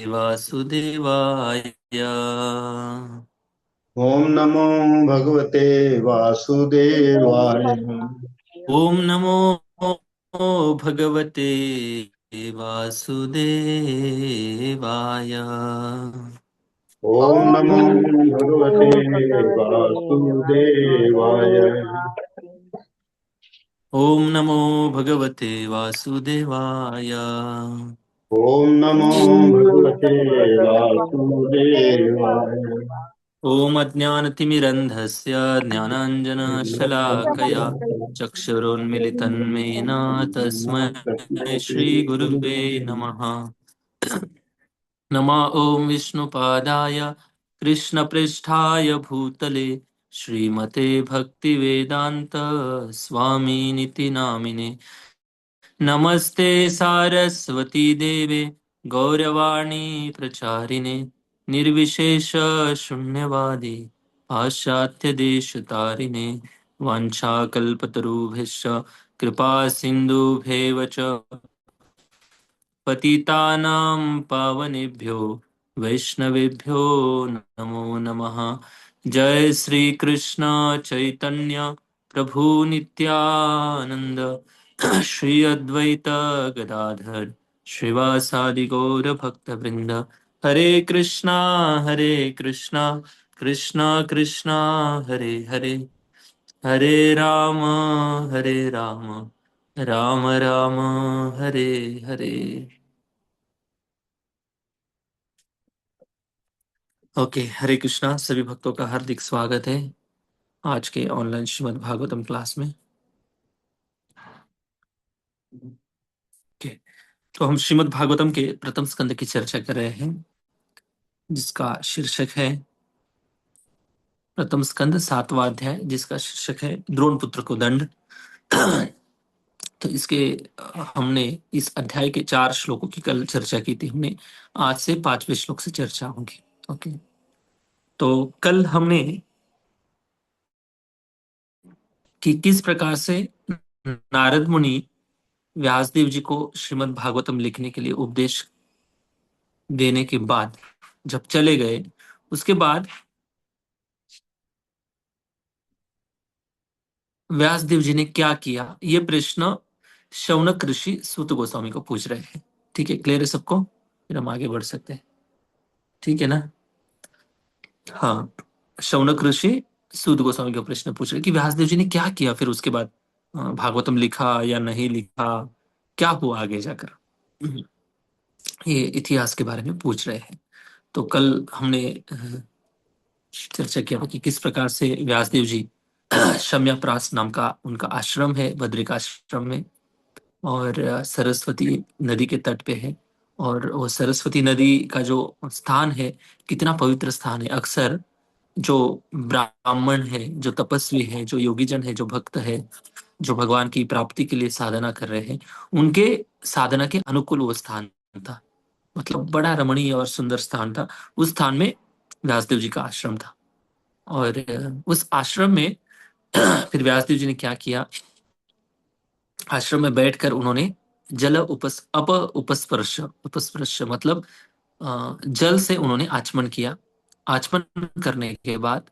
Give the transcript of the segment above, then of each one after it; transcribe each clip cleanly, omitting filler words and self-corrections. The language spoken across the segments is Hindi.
वासुदेवाय। ओम नमो भगवते वासुदेवाय। ओम नमो भगवते वासुदेवाय। ओम ओम नमो नमो भगवते भगवते वासुदेवाय। वासुदेवाय। ओम नमो भगवते वासुदेवाय। ओम नमो ओम भगवते नमो भगवते वासुदेवाय। ओम अज्ञानतिमिरन्धस्य ज्ञानाञ्जनशलाकया चक्षुरुन्मिलितं येन तस्मै श्रीगुरुवे नमः। नमः ॐ विष्णुपादाय कृष्णपृष्ठाय भूतले श्रीमते भक्तिवेदान्त स्वामिनिति नामिने। नमस्ते सारस्वती देवे गौरवाणी प्रचारिणे निर्विशेष शून्यवादी पाश्चात्यदेशतारिणे वाञ्छाकल्पतरुभ्यश्च कृपा सिन्धुभ्येव च पतितानां पावनेभ्यो वैष्णवेभ्यो नमो नमः। जय श्री कृष्ण चैतन्य प्रभु नित्यानंद श्री अद्वैत गदाधर श्रीवासादि गौर भक्त वृंद। हरे कृष्णा कृष्णा कृष्णा हरे हरे, हरे राम राम राम हरे हरे। ओके, हरे कृष्णा। सभी भक्तों का हार्दिक स्वागत है आज के ऑनलाइन श्रीमद् भागवतम क्लास में। ओके, तो हम श्रीमद् भागवतम के प्रथम स्कंद की चर्चा कर रहे हैं जिसका शीर्षक है प्रथम स्कंद 7वां अध्याय, जिसका शीर्षक है द्रोण पुत्र को दंड। तो इसके हमने इस अध्याय के 4 श्लोकों की कल चर्चा की थी। हमने आज से 5वें श्लोक से चर्चा होगी। ओके, तो कल हमने कि किस प्रकार से नारद मुनि व्यासदेव जी को श्रीमद् भागवतम लिखने के लिए उपदेश देने के बाद जब चले गए, उसके बाद व्यासदेव जी ने क्या किया, ये प्रश्न शौनक ऋषि सूत गोस्वामी को पूछ रहे हैं। ठीक है, क्लियर है सबको? फिर हम आगे बढ़ सकते हैं। ठीक है ना? हाँ, शौनक ऋषि सूत गोस्वामी का प्रश्न पूछ रहे कि व्यासदेव जी ने क्या किया, फिर उसके बाद भागवतम लिखा या नहीं लिखा, क्या हुआ आगे जाकर। ये इतिहास के बारे में पूछ रहे हैं। तो कल हमने चर्चा किया कि किस प्रकार से व्यासदेव जी शम्याप्रास नाम का उनका आश्रम है बद्रिकाश्रम में, और सरस्वती नदी के तट पे है। और वो सरस्वती नदी का जो स्थान है, कितना पवित्र स्थान है। अक्सर जो ब्राह्मण है, जो तपस्वी है, जो योगी जन है, जो भक्त है, जो भगवान की प्राप्ति के लिए साधना कर रहे हैं, उनके साधना के अनुकूल वो स्थान था। मतलब बड़ा रमणीय और सुंदर स्थान था। उस स्थान में व्यासदेव जी का आश्रम था। और उस आश्रम में फिर व्यासदेव जी ने क्या किया, आश्रम में बैठकर उन्होंने जल उपस्पर्श उपस्पर्श मतलब जल से उन्होंने आचमन किया। आचमन करने के बाद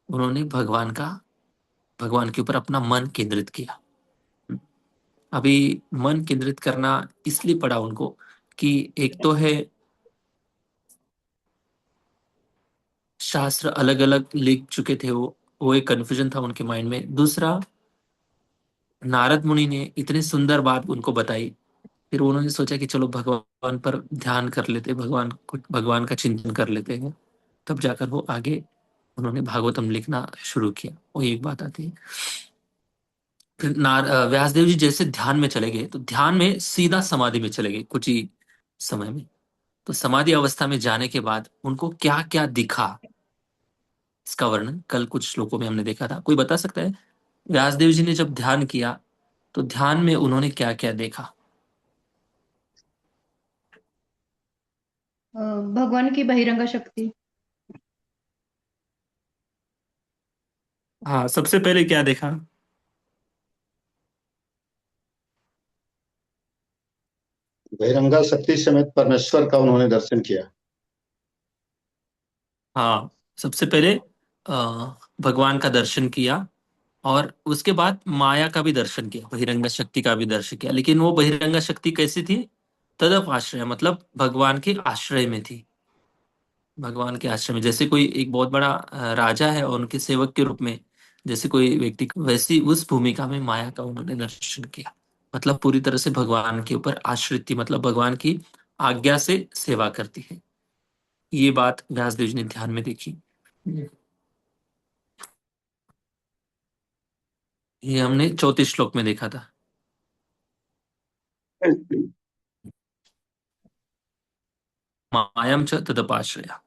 उन्होंने भगवान के ऊपर अपना मन केंद्रित किया। अभी मन केंद्रित करना इसलिए पड़ा उनको कि एक तो है शास्त्र अलग अलग लिख चुके थे, वो एक कन्फ्यूजन था उनके माइंड में। दूसरा, नारद मुनि ने इतने सुंदर बात उनको बताई। फिर उन्होंने सोचा कि चलो भगवान पर ध्यान कर लेते, भगवान का चिंतन कर लेते हैं। तब जाकर वो आगे उन्होंने भागवतम लिखना शुरू किया। वो एक बात आती है। फिर व्यासदेव जी जैसे ध्यान में चले गए, तो ध्यान में सीधा समाधि में चले गए कुछ ही समय में। तो समाधि अवस्था में जाने के बाद उनको क्या क्या दिखा, इसका वर्णन कल कुछ श्लोकों में हमने देखा था। कोई बता सकता है व्यासदेव जी ने जब ध्यान किया तो ध्यान में उन्होंने क्या क्या देखा? भगवान की बहिरंग शक्ति। हाँ, सबसे पहले क्या देखा? बहिरंगा शक्ति समेत परमेश्वर का उन्होंने दर्शन किया। हाँ, सबसे पहले भगवान का दर्शन किया, और उसके बाद माया का भी दर्शन किया, बहिरंगा शक्ति का भी दर्शन किया। लेकिन वो बहिरंगा शक्ति कैसी थी? तदप आश्रय, मतलब भगवान के आश्रय में थी। भगवान के आश्रय में, जैसे कोई एक बहुत बड़ा राजा है और उनके सेवक के रूप में जैसे कोई व्यक्ति, वैसी उस भूमिका में माया का उन्होंने दर्शन किया। मतलब पूरी तरह से भगवान के ऊपर आश्रित थी, मतलब भगवान की आज्ञा से सेवा करती है। ये बात व्यासदेव जी ने ध्यान में देखी। ये हमने चौथे श्लोक में देखा था। मायाम च तदपाश्रया,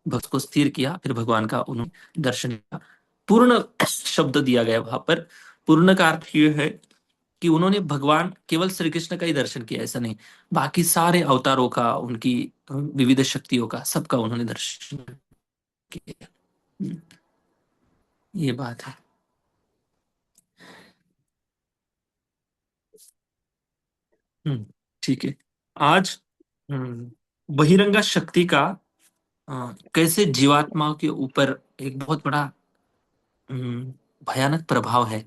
भक्त को स्थिर किया, फिर भगवान का उन्होंने दर्शन किया। पूर्ण शब्द दिया गया वहां पर। पूर्ण का अर्थ ये है कि उन्होंने भगवान केवल श्री कृष्ण का ही दर्शन किया, ऐसा नहीं, बाकी सारे अवतारों का, उनकी विविध शक्तियों का, सबका उन्होंने दर्शन किया। ये बात है। ठीक है। आज बहिरंगा शक्ति का कैसे जीवात्मा के ऊपर एक बहुत बड़ा हम्म, भयानक प्रभाव है,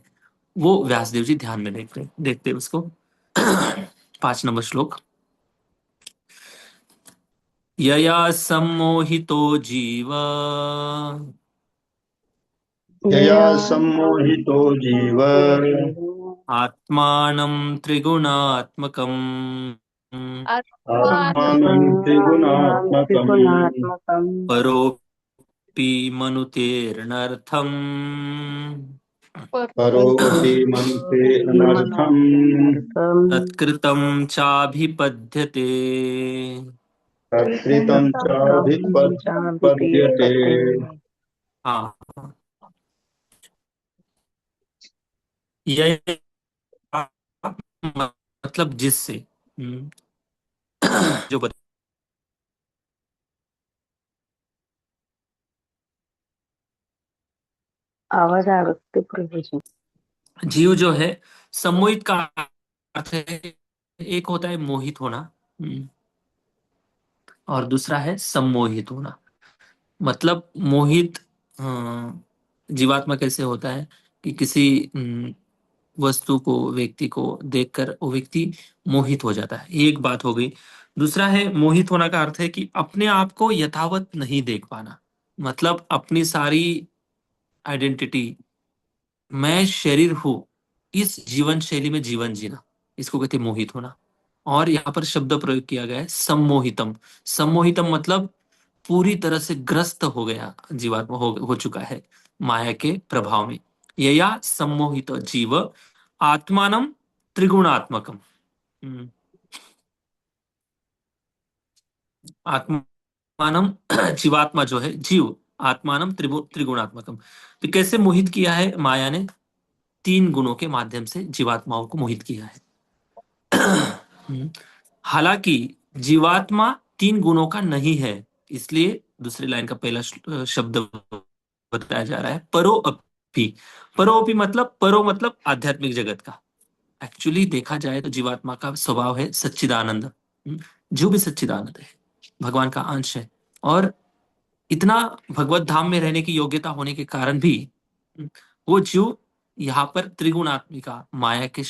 वो व्यासदेव जी ध्यान में देखते देखते उसको। 5 नंबर श्लोक। यया सम्मोहितो जीव यया सम्मोहितो जीव आत्मानं त्रिगुणात्मकम् आत्मानं त्रिगुणात्मकम् परोऽपि मनुतेर्नर्थम् करोति मन्ते अनर्थम् तत्कृतं चाभिपद्यते। तत्कृतं चाभिपद्यते। हाँ, यह मतलब जिससे, जो आवाज आ रही प्रभु जी। जीव जो है, सम्मोहित का अर्थ है, एक होता है मोहित होना, और दूसरा है सम्मोहित होना। मतलब मोहित जीवात्मा कैसे होता है कि किसी वस्तु को, व्यक्ति को देखकर वो व्यक्ति मोहित हो जाता है, ये एक बात हो गई। दूसरा है मोहित होना का अर्थ है कि अपने आप को यथावत नहीं देख पाना, मतलब अपनी सारी आइडेंटिटी, मैं शरीर हूं, इस जीवन शैली में जीवन जीना, इसको कहते हैं मोहित होना। और यहाँ पर शब्द प्रयोग किया गया है सम्मोहितम। सम्मोहितम मतलब पूरी तरह से ग्रस्त हो गया जीवात्मा, हो चुका है माया के प्रभाव में। यया सम्मोहित जीव आत्मानम त्रिगुणात्मकम। हम्म, आत्मानम जीवात्मा जो है, जीव, आत्मानम त्रिगुणात्मकम। तो कैसे मोहित किया है माया ने? 3 गुणों के माध्यम से जीवात्माओं को मोहित किया है। हालांकि जीवात्मा 3 गुणों का नहीं है, इसलिए दूसरी लाइन का पहला शब्द बताया जा रहा है परो अपि। परो अपि मतलब, परो मतलब आध्यात्मिक जगत का। एक्चुअली देखा जाए तो जीवात्मा का स्वभाव है सच्चिदानंद। जो भी सच्चिदानंद है, भगवान का अंश है, और इतना भगवत धाम में रहने की योग्यता होने के कारण भी वो जीव यहाँ पर त्रिगुणात्मिका माया के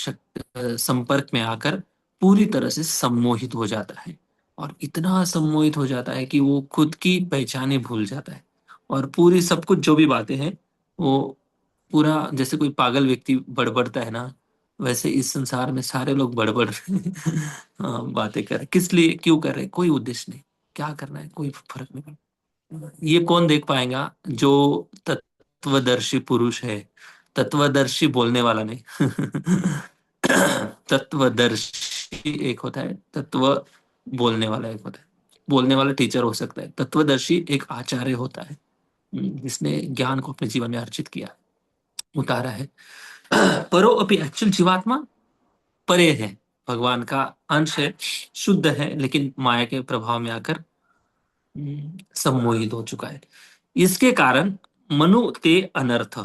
संपर्क में आकर पूरी तरह से सम्मोहित हो जाता है, और इतना सम्मोहित हो जाता है कि वो खुद की पहचाने भूल जाता है, और पूरी सब कुछ जो भी बातें हैं, वो पूरा, जैसे कोई पागल व्यक्ति बड़बड़ता है ना, वैसे इस संसार में सारे लोग बड़बड़ बातें कर रहे, किस लिए, क्यों कर रहे, कोई उद्देश्य नहीं, क्या करना है, कोई फर्क नहीं पड़ता। ये कौन देख पाएगा? जो तत्वदर्शी पुरुष है, तत्वदर्शी बोलने वाला नहीं। तत्वदर्शी एक होता है, तत्व बोलने वाला एक होता है। बोलने वाला टीचर हो सकता है, तत्वदर्शी एक आचार्य होता है, जिसने ज्ञान को अपने जीवन में अर्जित किया, उतारा है। परो अपनी एक्चुअल जीवात्मा परे है, भगवान का अंश है, शुद्ध है, लेकिन माया के प्रभाव में आकर सम्मोहित हो चुका है। इसके कारण मनु ते अनर्थ,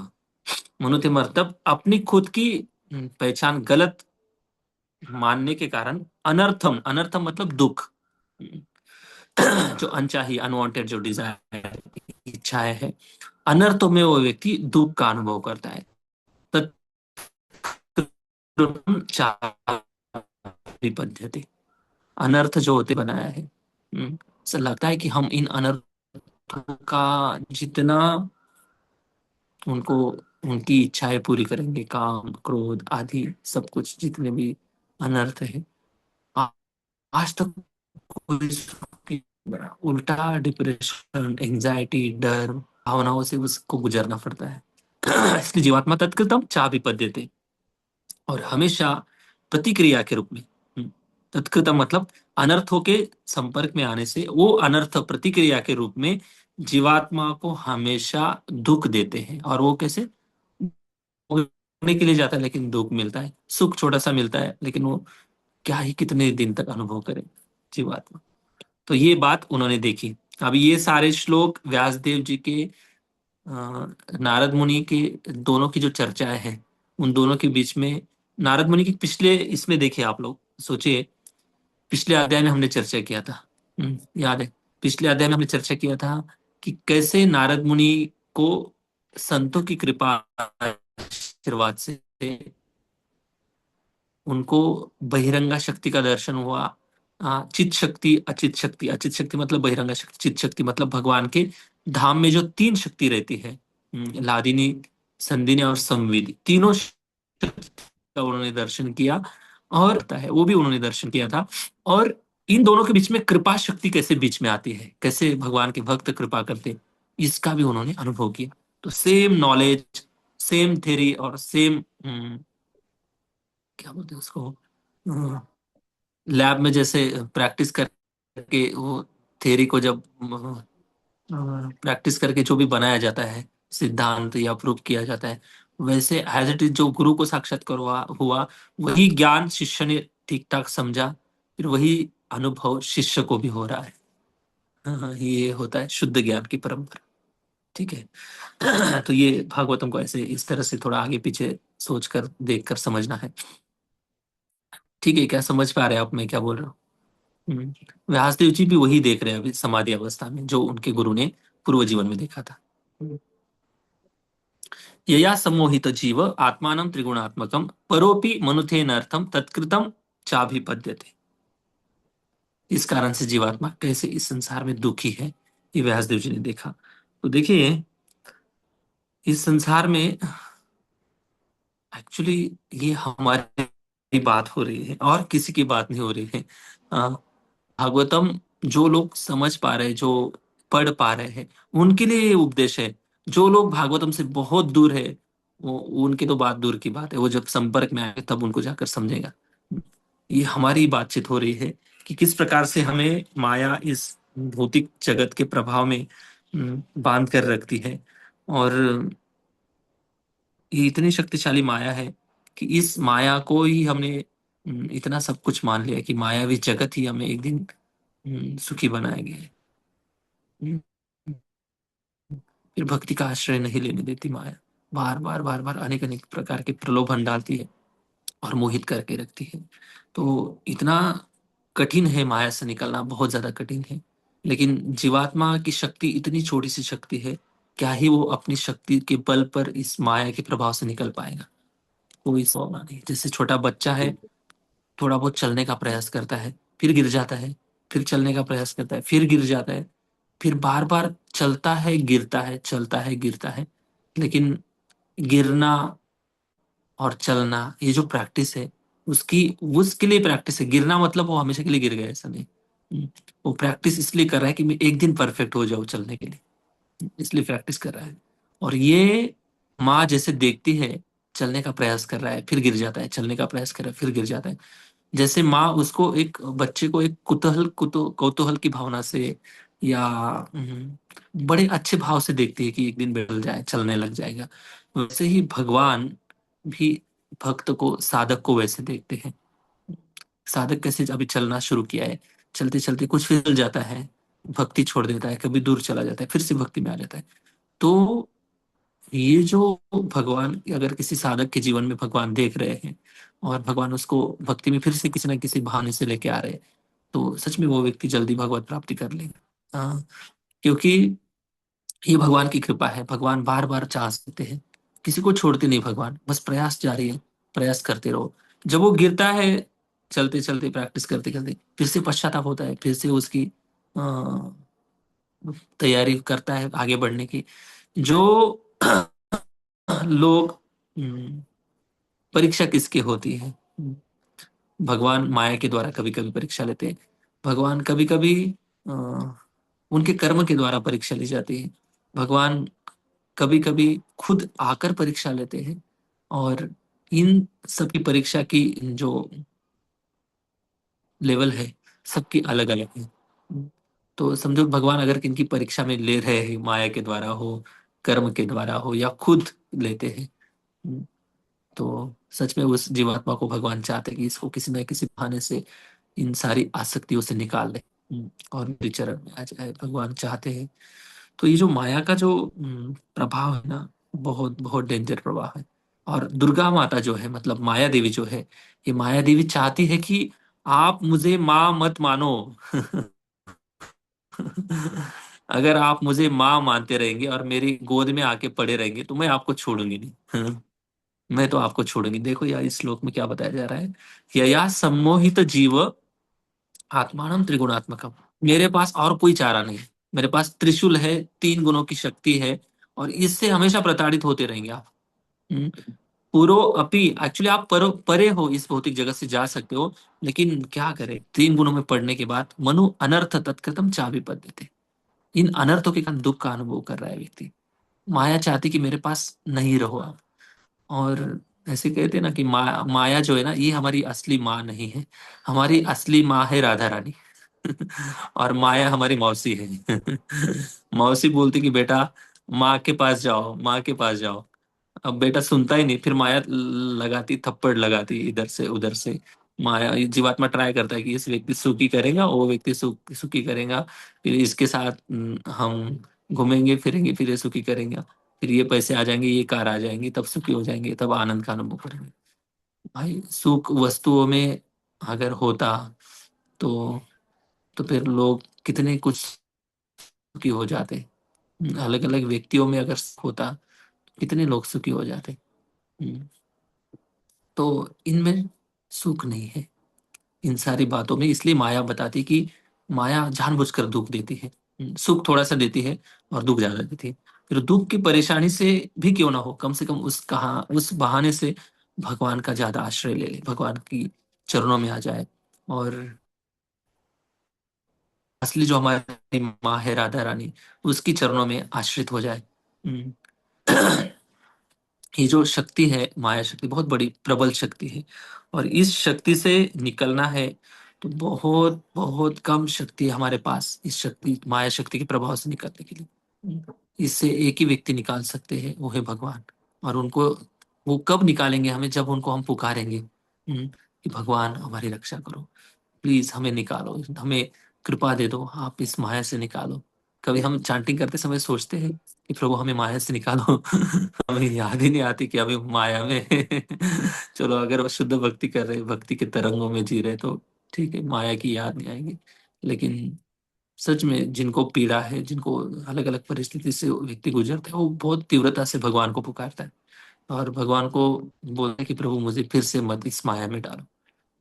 मनु ते मतलब अपनी खुद की पहचान गलत मानने के कारण अनर्थम, अनर्थम मतलब दुख, जो अनचाही, अनवांटेड, जो डिजायर, इच्छाएं है, अनर्थों में वो व्यक्ति दुख का अनुभव करता है। तत्कृतं चाभिपद्यते, अनर्थ जो होते बनाया है। ऐसा लगता है कि हम इन अनर्थों का जितना उनको, उनकी इच्छाएं पूरी करेंगे, काम, क्रोध आदि सब कुछ जितने भी अनर्थ है, आ- आज तक कोई सुखी बना, उल्टा डिप्रेशन, एंजाइटी, डर भावनाओं से उसको गुजरना पड़ता है। इसलिए जीवात्मा तत्कृतम चाभिपद्यते, और हमेशा प्रतिक्रिया के रूप में। तत्कृतम मतलब अनर्थों के संपर्क में आने से वो अनर्थ प्रतिक्रिया के रूप में जीवात्मा को हमेशा दुख देते हैं। और वो कैसे होने के लिए जाता है लेकिन दुख मिलता है, सुख छोटा सा मिलता है लेकिन वो क्या ही कितने दिन तक अनुभव करे जीवात्मा। तो ये बात उन्होंने देखी। अब ये सारे श्लोक व्यासदेव जी के, नारद मुनि के, दोनों की जो चर्चाएं हैं, उन दोनों के बीच में, नारद मुनि के पिछले इसमें देखे आप लोग, सोचिए पिछले अध्याय में हमने चर्चा किया था। याद है? पिछले अध्याय में हमने चर्चा किया था कि कैसे नारद मुनि को संतों की कृपा आशीर्वाद से उनको बहिरंगा शक्ति का दर्शन हुआ। चित शक्ति, अचित शक्ति, अचित शक्ति मतलब बहिरंगा शक्ति, चित शक्ति मतलब भगवान के धाम में जो तीन शक्ति रहती है, लादिनी, संदिनी और संविदी, तीनों शक्ति का उन्होंने दर्शन किया। और है वो भी उन्होंने दर्शन किया था। और इन दोनों के बीच में कृपा शक्ति कैसे बीच में आती है, कैसे भगवान के भक्त कृपा करते, इसका भी उन्होंने अनुभव किया। तो सेम नॉलेज, सेम थ्योरी और सेम, क्या बोलते हैं उसको, लैब में जैसे प्रैक्टिस करके वो थ्योरी को जब प्रैक्टिस करके जो भी बनाया जाता है, सिद्धांत या प्रूव किया जाता है, वैसे एज इट इज जो गुरु को साक्षात्कार हुआ, वही ज्ञान शिष्य ने ठीक ठाक समझा, फिर वही अनुभव शिष्य को भी हो रहा है। हाँ, ये होता है शुद्ध ज्ञान की परंपरा। ठीक है। तो ये भागवतम को ऐसे इस तरह से थोड़ा आगे पीछे सोचकर देखकर समझना है। ठीक है, क्या समझ पा रहे हैं आप मैं क्या बोल रहा हूँ? व्यासदेव जी भी वही देख रहे हैं अभी समाधि अवस्था में, जो उनके गुरु ने पूर्व जीवन में देखा था। यया सम्मोहित जीव आत्मानं त्रिगुणात्मकं परोपि मनुतेनर्थम तत्कृतम चाभिपद्यते। इस कारण से जीवात्मा कैसे इस संसार में दुखी है, ये व्यासदेव जी ने देखा। तो देखिए, इस संसार में एक्चुअली ये हमारी बात हो रही है और किसी की बात नहीं हो रही है। भागवतम जो लोग समझ पा रहे हैं, जो पढ़ पा रहे हैं, उनके लिए ये उपदेश है। जो लोग भागवतम से बहुत दूर है, वो उनकी तो बात दूर की बात है, वो जब संपर्क में आए तब उनको जाकर समझेगा। ये हमारी बातचीत हो रही है कि किस प्रकार से हमें माया इस भौतिक जगत के प्रभाव में बांध कर रखती है। और ये इतनी शक्तिशाली माया है कि इस माया को ही हमने इतना सब कुछ मान लिया कि मायावी जगत ही हमें एक दिन सुखी बनाएंगे। हम्म, फिर भक्ति का आश्रय नहीं लेने देती माया, बार बार बार बार अनेक अनेक प्रकार के प्रलोभन डालती है और मोहित करके रखती है। तो इतना कठिन है माया से निकलना, बहुत ज्यादा कठिन है। लेकिन जीवात्मा की शक्ति इतनी छोटी सी शक्ति है, क्या ही वो अपनी शक्ति के बल पर इस माया के प्रभाव से निकल पाएगा? कोई संभावना नहीं। जैसे छोटा बच्चा है, थोड़ा बहुत चलने का प्रयास करता है, फिर गिर जाता है, फिर चलने का प्रयास करता है, फिर गिर जाता है, फिर बार बार चलता है, गिरता है, चलता है, गिरता है। लेकिन गिरना और चलना, ये जो प्रैक्टिस है, उसकी उसके लिए प्रैक्टिस है। गिरना मतलब वो हमेशा के लिए गिर गया, ऐसा नहीं। वो प्रैक्टिस इसलिए कर रहा है कि मैं एक दिन परफेक्ट हो जाऊं चलने के लिए, इसलिए प्रैक्टिस कर रहा है। और ये माँ जैसे देखती है, चलने का प्रयास कर रहा है, फिर गिर जाता है, चलने का प्रयास कर रहा है, फिर गिर जाता है। जैसे माँ उसको, एक बच्चे को एक कौतूहल की भावना से या बड़े अच्छे भाव से देखती है कि एक दिन बढ़ जाए, चलने लग जाएगा, वैसे ही भगवान भी भक्त को, साधक को वैसे देखते हैं। साधक कैसे अभी चलना शुरू किया है, चलते चलते कुछ फिसल जाता है, भक्ति छोड़ देता है, कभी दूर चला जाता है, फिर से भक्ति में आ जाता है। तो ये जो भगवान, अगर किसी साधक के जीवन में भगवान देख रहे हैं और भगवान उसको भक्ति में फिर से किसी न किसी बहाने से लेके आ रहे हैं, तो सच में वो व्यक्ति जल्दी भगवत प्राप्ति कर लेगा। क्योंकि ये भगवान की कृपा है। भगवान बार बार चाह सकते हैं, किसी को छोड़ते नहीं भगवान, बस प्रयास जारी है, प्रयास करते रहो। जब वो गिरता है, चलते चलते प्रैक्टिस करते करते फिर से पश्चाताप होता है, फिर से उसकी अ, तैयारी करता है आगे बढ़ने की। जो लोग परीक्षा किसकी होती है? भगवान माया के द्वारा कभी कभी परीक्षा लेते हैं। भगवान कभी कभी उनके कर्म के द्वारा परीक्षा ली जाती है। भगवान कभी कभी खुद आकर परीक्षा लेते हैं। और इन सबकी परीक्षा की जो लेवल है, सबकी अलग अलग है। तो समझो भगवान अगर किनकी परीक्षा में ले रहे हैं, माया के द्वारा हो, कर्म के द्वारा हो, या खुद लेते हैं, तो सच में उस जीवात्मा को भगवान चाहते हैं कि इसको किसी न किसी बहाने से इन सारी आसक्तियों से निकाल ले, और मेरे चरण में आ जाए। भगवान चाहते हैं। तो ये जो माया का जो प्रभाव है ना, बहुत बहुत डेंजर प्रभाव है। और दुर्गा माता जो है, मतलब माया देवी जो है, ये माया देवी चाहती है कि आप मुझे माँ मत मानो। अगर आप मुझे माँ मानते रहेंगे और मेरी गोद में आके पड़े रहेंगे, तो मैं आपको छोड़ूंगी नहीं। मैं तो आपको छोड़ूंगी। देखो यार, इस श्लोक में क्या बताया जा रहा है? यया सम्मोहित जीव आत्मानम त्रिगुणात्मकम। मेरे पास और कोई चारा नहीं। मेरे पास त्रिशूल है, 3 गुणों की शक्ति है, और इससे हमेशा प्रताड़ित होते रहेंगे आप। हम्म, पुरो अपि, एक्चुअली आप परे हो, इस भौतिक जगत से जा सकते हो, लेकिन क्या करें, 3 गुणों में पढ़ने के बाद मनु अनर्थ तत्कृतम चापि देते। इन अनर्थों के कारण दुख का अनुभव कर रहा है व्यक्ति। माया चाहती कि मेरे पास नहीं रहो आप। और ऐसे कहते हैं ना कि माया जो है ना, ये हमारी असली माँ नहीं है। हमारी असली माँ है राधा रानी। और माया हमारी मौसी है। मौसी बोलती कि बेटा माँ के पास जाओ, माँ के पास जाओ। अब बेटा सुनता ही नहीं, फिर माया लगाती, थप्पड़ लगाती इधर से उधर से। माया, ये जीवात्मा ट्राई करता है कि इस व्यक्ति सुखी करेगा, वो व्यक्ति सुखी करेगा, फिर इसके साथ हम घूमेंगे फिरेंगे, फिर ये सुखी करेंगे, फिर ये पैसे आ जाएंगे, ये कार आ जाएंगी, तब सुखी हो जाएंगे, तब आनंद का अनुभव करेंगे। भाई सुख वस्तुओं में अगर होता, तो फिर लोग कितने कुछ सुखी हो जाते। अलग अलग व्यक्तियों में अगर सुख होता, कितने लोग सुखी हो जाते। हम्म, तो इनमें सुख नहीं है, इन सारी बातों में। इसलिए माया बताती कि माया जानबूझकर दुख देती है। सुख थोड़ा सा देती है और दुख ज्यादा देती है। फिर दुख की परेशानी से भी क्यों ना हो, कम से कम उस बहाने से भगवान का ज्यादा आश्रय ले ले, भगवान की चरणों में आ जाए, और असली जो हमारी माँ है राधा रानी, उसकी चरणों में आश्रित हो जाए। हम्म। ये जो शक्ति है, माया शक्ति, बहुत बड़ी प्रबल शक्ति है। और इस शक्ति से निकलना है, तो बहुत बहुत कम शक्ति है हमारे पास, इस शक्ति, माया शक्ति के प्रभाव से निकलने के लिए। इससे एक ही व्यक्ति निकाल सकते हैं, वो है भगवान। और उनको, वो कब निकालेंगे हमें? जब उनको हम पुकारेंगे, कि भगवान हमारी रक्षा करो, प्लीज हमें निकालो, हमें कृपा दे दो, आप इस माया से निकालो। कभी हम चांटिंग करते समय सोचते हैं कि प्रभु हमें माया से निकालो? हमें याद ही नहीं आती कि अभी माया में है। चलो, अगर वो शुद्ध भक्ति कर रहे, भक्ति के तरंगों में जी रहे, तो ठीक है, माया की याद नहीं आएगी। लेकिन सच में जिनको पीड़ा है, जिनको अलग अलग परिस्थिति से व्यक्ति गुजरता है, वो बहुत तीव्रता से भगवान को पुकारता है, और भगवान को बोलता है कि प्रभु मुझे फिर से मत इस माया में डालो,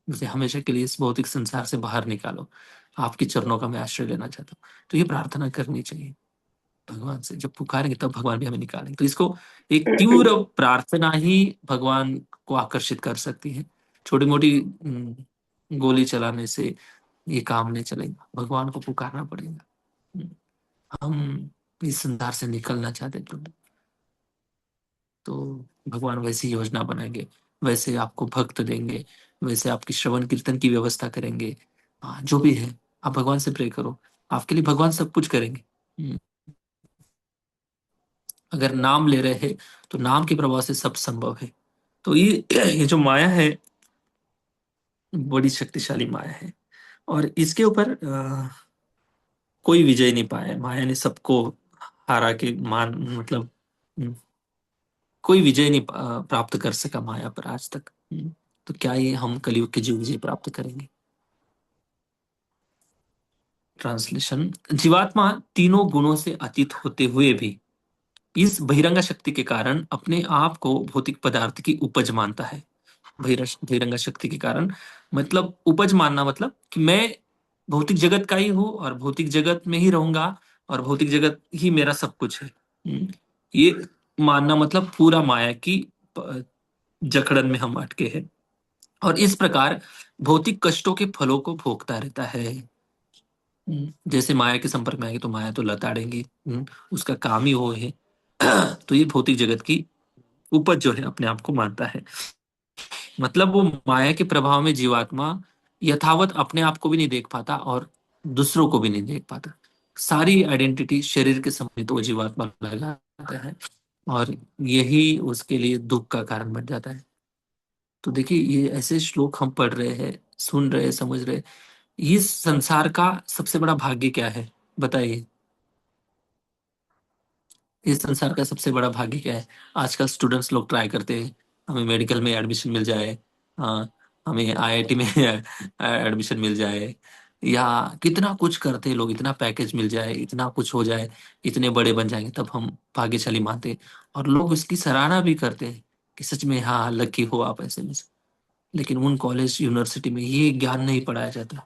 मुझे हमेशा के लिए इस भौतिक संसार से बाहर निकालो, आपके चरणों का मैं आश्रय लेना चाहता हूँ। तो ये प्रार्थना करनी चाहिए भगवान से। जब पुकारेंगे तब भगवान भी हमें निकालेंगे। तो इसको, एक तीव्र प्रार्थना ही भगवान को आकर्षित कर सकती है। छोटी मोटी गोली चलाने से ये काम नहीं चलेगा, भगवान को पुकारना पड़ेगा। हम्म, हम इस संसार से निकलना चाहते हैं प्रभु, तो भगवान वैसी योजना बनाएंगे, वैसे आपको भक्त देंगे, वैसे आपकी श्रवण कीर्तन की व्यवस्था करेंगे। जो भी है, आप भगवान से प्रे करो, आपके लिए भगवान सब कुछ करेंगे। हम्म, अगर नाम ले रहे हैं, तो नाम के प्रभाव से सब संभव है। तो ये जो माया है, बड़ी शक्तिशाली माया है। और इसके ऊपर कोई विजय नहीं पाया है। माया ने सबको हारा के मान, मतलब कोई विजय नहीं प्राप्त कर सका माया पर आज तक। तो क्या ये हम कलयुग के जीव विजय प्राप्त करेंगे? ट्रांसलेशन। जीवात्मा तीनों गुणों से अतीत होते हुए भी इस बहिरंगा शक्ति के कारण अपने आप को भौतिक पदार्थ की उपज मानता है। बहिरंगा शक्ति के कारण मतलब उपज मानना, मतलब कि मैं भौतिक जगत का ही हूँ और भौतिक जगत में ही रहूंगा और भौतिक जगत ही मेरा सब कुछ है। ये मानना मतलब पूरा माया की जकड़न में हम अटके हैं और इस प्रकार भौतिक कष्टों के फलों को भोगता रहता है। जैसे माया के संपर्क में आएगी तो माया तो लताड़ेंगी। उसका काम ही वो है। तो ये भौतिक जगत की उपज जो है अपने आप को मानता है। मतलब वो माया के प्रभाव में जीवात्मा यथावत अपने आप को भी नहीं देख पाता और दूसरों को भी नहीं देख पाता। सारी आइडेंटिटी शरीर के संबंधित वो जीवात्मा लगाता है और यही उसके लिए दुख का कारण बन जाता है। तो देखिए, ये ऐसे श्लोक हम पढ़ रहे हैं, सुन रहे हैं, समझ रहे हैं। इस संसार का सबसे बड़ा भाग्य क्या है बताइए? इस संसार का सबसे बड़ा भाग्य क्या है? आजकल स्टूडेंट्स लोग ट्राई करते हैं हमें मेडिकल में एडमिशन मिल जाए, हाँ, हमें आईआईटी में एडमिशन मिल जाए, या कितना कुछ करते हैं लोग, इतना पैकेज मिल जाए, इतना कुछ हो जाए, इतने बड़े बन जाएंगे तब हम भाग्यशाली मानते हैं। और लोग इसकी सराहना भी करते हैं कि सच में हाँ लकी हो आप ऐसे में। लेकिन उन कॉलेज यूनिवर्सिटी में ये ज्ञान नहीं पढ़ाया जाता।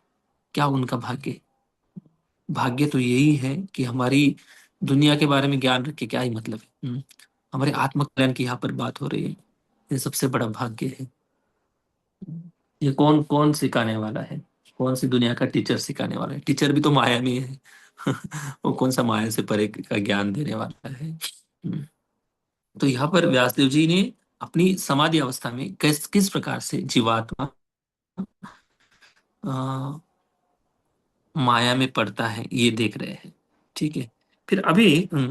क्या उनका भाग्य? भाग्य तो यही है कि हमारी दुनिया के बारे में ज्ञान रख के क्या ही मतलब है। हमारे आत्म कल्याण की यहाँ पर बात हो रही है। ये सबसे बड़ा भाग्य है। ये कौन कौन सिखाने वाला है? कौन सी दुनिया का टीचर सिखाने वाला है? टीचर भी तो माया में है। वो कौन सा माया से परे का ज्ञान देने वाला है? तो यहाँ पर व्यासदेव जी ने अपनी समाधि अवस्था में किस किस प्रकार से जीवात्मा अ, माया में पड़ता है ये देख रहे हैं। ठीक है। फिर अभी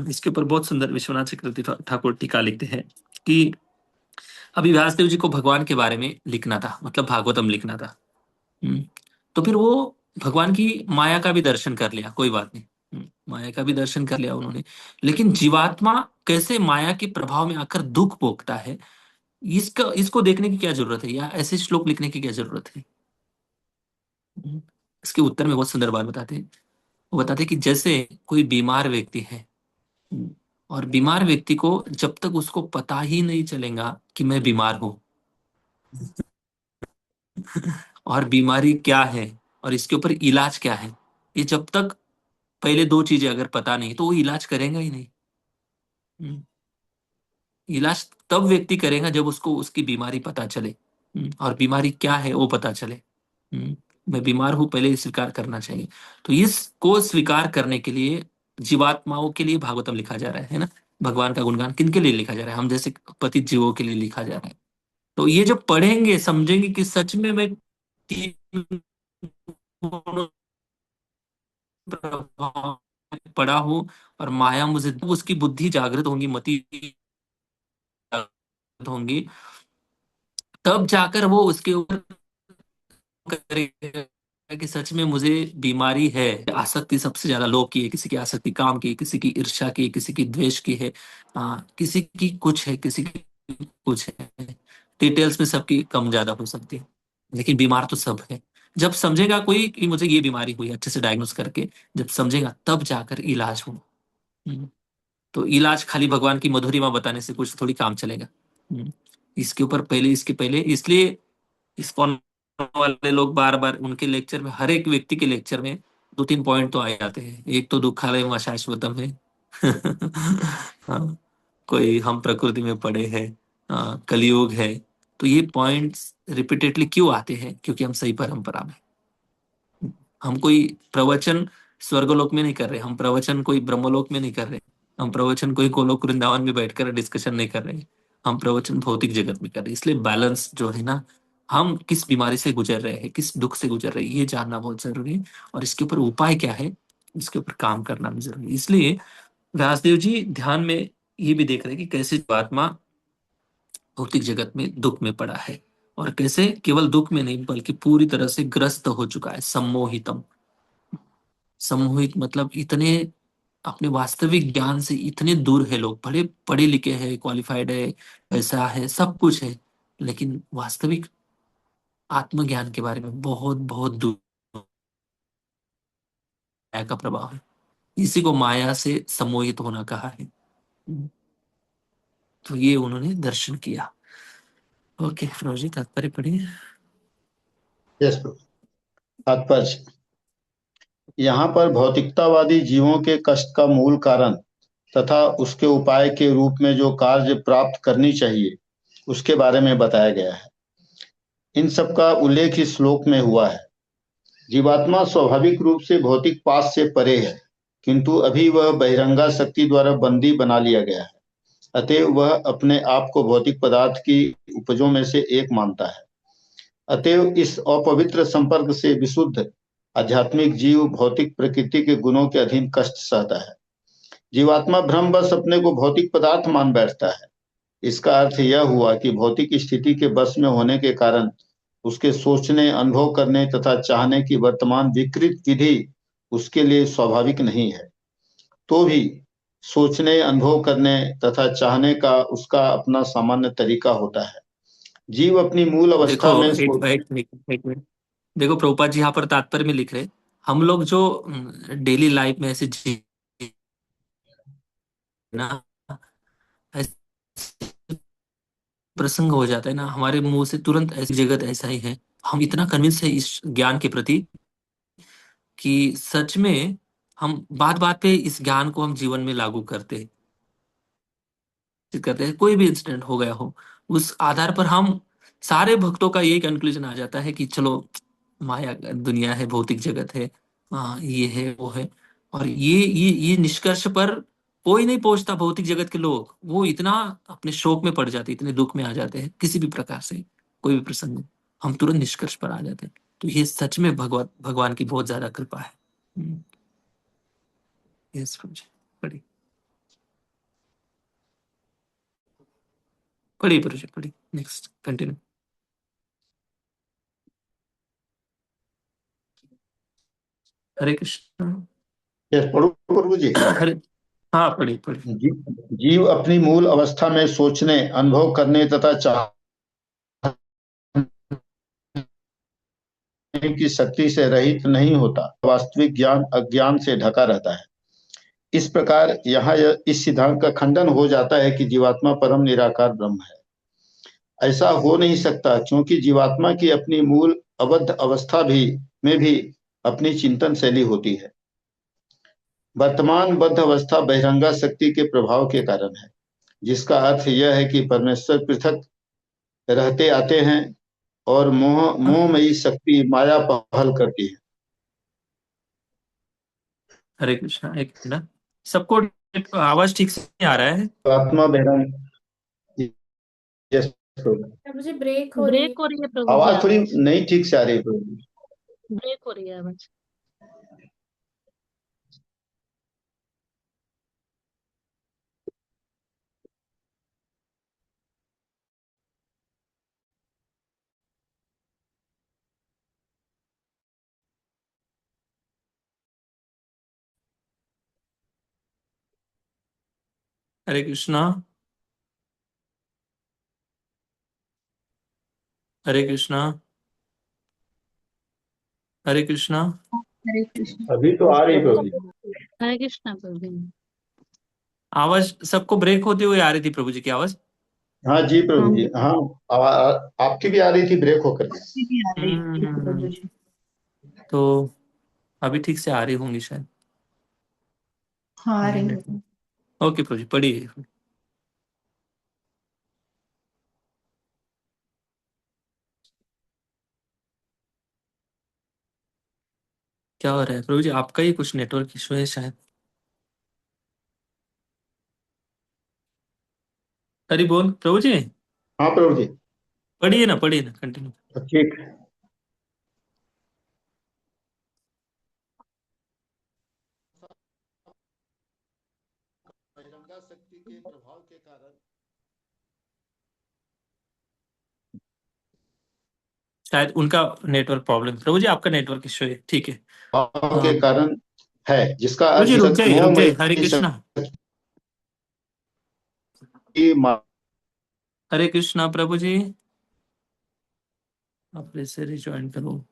इसके ऊपर बहुत सुंदर विश्वनाथ चक्रवर्ती ठाकुर टीका लिखते हैं कि अभी व्यासदेव जी को भगवान के बारे में लिखना था, मतलब भागवतम लिखना था। हम्म, तो फिर वो भगवान की माया का भी दर्शन कर लिया, कोई बात नहीं। माया का भी दर्शन कर लिया उन्होंने। लेकिन जीवात्मा कैसे माया के प्रभाव में आकर दुख भोगता है, इसका इसको देखने की क्या जरूरत है, या ऐसे श्लोक लिखने की क्या जरूरत है? हम्म, इसके उत्तर में बहुत सुंदर बात बताते हैं। वो बताते हैं कि जैसे कोई बीमार व्यक्ति है, और बीमार व्यक्ति को जब तक उसको पता ही नहीं चलेगा कि मैं बीमार हूं और बीमारी क्या है और इसके ऊपर इलाज क्या है, ये जब तक पहले दो चीजें अगर पता नहीं तो वो इलाज करेगा ही नहीं। हम्म, इलाज तब व्यक्ति करेगा जब उसको उसकी बीमारी पता चले। और बीमारी क्या है वो पता चले। हम्म, मैं बीमार हूं पहले स्वीकार करना चाहिए। तो इसको स्वीकार करने के लिए जीवात्माओं के लिए भागवतम लिखा जा रहा है ना। भगवान का गुणगान किन के लिए लिखा जा रहा है? हम जैसे पतित जीवों के लिए लिखा जा रहा है। तो ये जब पढ़ेंगे समझेंगे कि सच में मैं तीन गुणों के प्रभाव में पड़ा हूं और माया मुझे, उसकी बुद्धि जागृत होंगी, मति जागृत होंगी, तब जाकर वो उसके ऊपर करेगा कि सच में मुझे बीमारी है। आसक्ति सबसे ज्यादा लोग की है, किसी की आसक्ति काम की, किसी की ईर्ष्या की, किसी की द्वेष की है, किसी की कुछ है, किसी की कुछ है। डिटेल्स में सबकी कम ज्यादा हो सकती है, लेकिन बीमार तो सब है। जब समझेगा कोई कि मुझे ये बीमारी हुई, अच्छे से डायग्नोस करके जब समझेगा तब जाकर इलाज हो। हम्म, तो इलाज खाली भगवान की मधुरिमा बताने से कुछ थोड़ी काम चलेगा। हम्म, इसके ऊपर पहले, इसके पहले, इसलिए इस्कॉन वाले लोग बार बार उनके लेक्चर में, हर एक व्यक्ति के लेक्चर में दो तीन पॉइंट तो आ जाते हैं। एक तो दुखालय शाश्वतम है। हाँ, कोई हम प्रकृति में पड़े हैं, कलयुग है। तो ये पॉइंट्स रिपीटेडली क्यों आते हैं? क्योंकि हम सही परंपरा में, हम कोई प्रवचन स्वर्गलोक में नहीं कर रहे, हम प्रवचन कोई ब्रह्मलोक में नहीं कर रहे, हम प्रवचन कोई गोलोक वृंदावन में बैठकर डिस्कशन नहीं कर रहे, हम प्रवचन भौतिक जगत में कर रहे हैं। इसलिए बैलेंस जो है ना, हम किस बीमारी से गुजर रहे हैं, किस दुख से गुजर रहे हैं, ये जानना बहुत जरूरी है। और इसके ऊपर उपाय क्या है, इसके ऊपर काम करना भी जरूरी है। इसलिए व्यासदेव जी ध्यान में ये भी देख रहे हैं कि कैसे आत्मा भौतिक जगत में दुख में पड़ा है, और कैसे केवल दुख में नहीं बल्कि पूरी तरह से ग्रस्त हो चुका है, सम्मोहितम। सम्मोहित मतलब इतने अपने वास्तविक ज्ञान से इतने दूर है लोग, बड़े पढ़े लिखे हैं, क्वालिफाइड है, ऐसा है, सब कुछ है, लेकिन वास्तविक आत्मज्ञान के बारे में बहुत बहुत दूर माया का प्रभाव है। इसी को माया से सम्मोहित होना कहा है। तो ये उन्होंने दर्शन किया। ओके फिरोजी, तात्पर्य पढ़िए। यस प्रभु। तात्पर्य, यहाँ पर भौतिकतावादी जीवों के कष्ट का मूल कारण तथा उसके उपाय के रूप में जो कार्य प्राप्त करनी चाहिए उसके बारे में बताया गया है। इन सब का उल्लेख इस श्लोक में हुआ है। जीवात्मा स्वाभाविक रूप से भौतिक पास से परे है, किंतु अभी वह बहिरंगा शक्ति द्वारा बंदी बना लिया गया है। अतएव वह अपने आप को भौतिक पदार्थ की उपजों में से एक मानता है। अतएव इस अपवित्र संपर्क से विशुद्ध आध्यात्मिक जीव भौतिक प्रकृति के गुणों के अधीन कष्ट सहता है। जीवात्मा भ्रमवश अपने को भौतिक पदार्थ मान बैठता है। इसका अर्थ यह हुआ कि भौतिक स्थिति के बस में होने के कारण उसके सोचने, अनुभव करने तथा चाहने की वर्तमान विकृत विधि उसके लिए स्वाभाविक नहीं है। तो भी सोचने, अनुभव करने तथा चाहने का उसका अपना सामान्य तरीका होता है। जीव अपनी मूल देखो अवस्था में एक मिनट, देखो प्रभुपाद जी यहाँ पर तात्पर्य में लिख रहे, हम लोग जो डेली लाइफ में ऐसे जी ना, ऐसे प्रसंग हो जाता है ना, हमारे मुंह से तुरंत ऐसी जगत ऐसा ही है, हम इतना कन्विंस है इस ज्ञान के प्रति कि सच में हम बात बात पे इस ज्ञान को हम जीवन में लागू करते हैं। कोई भी इंसिडेंट हो गया हो, उस आधार पर हम सारे भक्तों का यही कंक्लूजन आ जाता है कि चलो माया दुनिया है, भौतिक जगत है, ये है वो है। और ये निष्कर्ष पर कोई नहीं पहुंचता। भौतिक जगत के लोग वो इतना अपने शोक में पड़ जाते, इतने दुख में आ जाते हैं, किसी भी प्रकार से कोई भी प्रसंग हो, हम तुरंत निष्कर्ष पर आ जाते हैं। तो ये सच में भगवान की बहुत ज्यादा कृपा है। यस प्रभु जी, पढ़िए पढ़िए प्रभु जी, पढ़िए, नेक्स्ट कंटिन्यू। हरे कृष्ण। यस पढ़ो प्रभु जी। हरे, हाँ पढ़िए पढ़िए। जीव अपनी मूल अवस्था में सोचने, अनुभव करने तथा चाहने की शक्ति से रहित नहीं होता। वास्तविक ज्ञान अज्ञान से ढका रहता है। इस प्रकार यहाँ इस सिद्धांत का खंडन हो जाता है कि जीवात्मा परम निराकार ब्रह्म है। ऐसा हो नहीं सकता, क्योंकि जीवात्मा की अपनी मूल अबद्ध अवस्था में भी अपनी चिंतन शैली होती है। वर्तमान बद्ध अवस्था बहिरंगा शक्ति के प्रभाव के कारण है, जिसका अर्थ यह है कि परमेश्वर पृथक रहते आते हैं और मोहमयी शक्ति माया पहल करती है। हरे कृष्णा, एक मिनट, सबको आवाज ठीक से नहीं आ रहा है। आत्मा बहिरंग यस प्रभु। मुझे ब्रेक हो रही है। ब्रेक हो रही है प्रभु जी आवाज थोड़ी आवाज, नहीं ठीक से आ रही है प्रभु। ब्रेक हो रही है आवाज। हरे कृष्णा, हरे कृष्णा, हरे कृष्णा। हरे कृष्ण। अभी तो आ रही है प्रभु जी। हरे कृष्णा प्रभु जी। आवाज सबको ब्रेक होते हुए आ रही थी प्रभु जी की आवाज। हाँ जी प्रभु जी, हाँ आपकी भी आ रही थी ब्रेक होकर के। भी आ रही थी प्रभु हम्म, जी। तो अभी ठीक से आ रही होंगी शायद। हाँ आ रही है। ओके प्रभु जी, पढ़िए। क्या हो रहा है प्रभु जी, आपका ही कुछ नेटवर्क इशू है शायद। हरि बोल प्रभु जी, हाँ प्रभु जी। पढ़िए ना, कंटिन्यू। ठीक। बहिरंगा शक्ति के प्रभाव के कारण शायद उनका नेटवर्क प्रॉब्लम, प्रभु जी आपका नेटवर्क इशू है, ठीक है। भाव के हाँ कारण है, जिसका प्रभु अर्थ जी रुक जाइए, हरे मोहमयी कृष्णा। शक्ति हरे कृष्णा प्रभु जी, आप फिर से रिज्वाइन करो।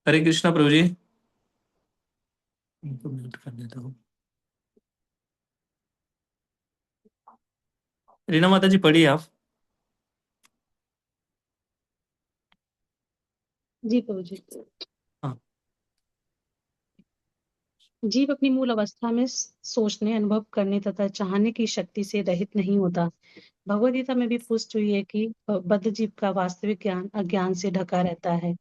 हरे कृष्णा प्रभु जी, इनको म्यूट कर देता हूँ। रीना माता जी पढ़िए आप। जी प्रभु जी। हाँ। जीव अपनी मूल अवस्था में सोचने, अनुभव करने तथा चाहने की शक्ति से रहित नहीं होता। भगवद गीता में भी पुष्ट हुई है कि बद्ध जीव का वास्तविक ज्ञान अज्ञान से ढका रहता है।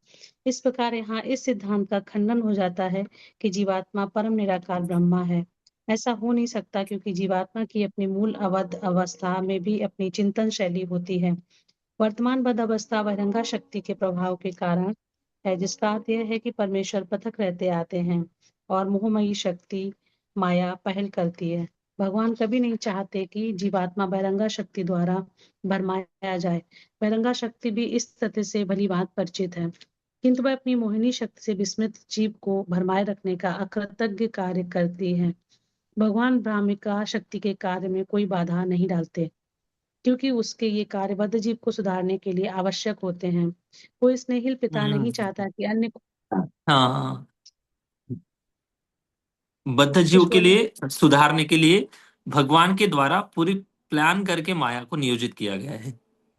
इस प्रकार यहाँ इस सिद्धांत का खंडन हो जाता है कि जीवात्मा परम निराकार ब्रह्मा है। ऐसा हो नहीं सकता, क्योंकि जीवात्मा की अपनी मूल अवध अवस्था में भी अपनी चिंतन शैली होती है। वर्तमान बद्ध अवस्था बहिरंगा शक्ति के प्रभाव के कारण है, जिसका अर्थ यह है कि परमेश्वर पृथक रहते आते हैं और मोहमयी शक्ति माया पहल करती है। भगवान कभी नहीं चाहते कि जीवात्मा बहिरंगा शक्ति द्वारा भरमाया जाए। बहिरंगा शक्ति भी इस तथ्य से भली भांति परिचित है, किंतु वह अपनी मोहिनी शक्ति से विस्मृत जीव को भरमाए रखने का अकृतज्ञ कार्य करती है। भगवान ब्राह्मिका शक्ति के कार्य में कोई बाधा नहीं डालते, क्योंकि उसके ये कार्य बद्ध जीव को सुधारने के लिए आवश्यक होते हैं। कोई स्नेहिल पिता नहीं चाहता कि अन्य को हाँ, बद्ध जीव कुछ के बोले। लिए सुधारने के लिए भगवान के द्वारा पूरी प्लान करके माया को नियोजित किया गया है।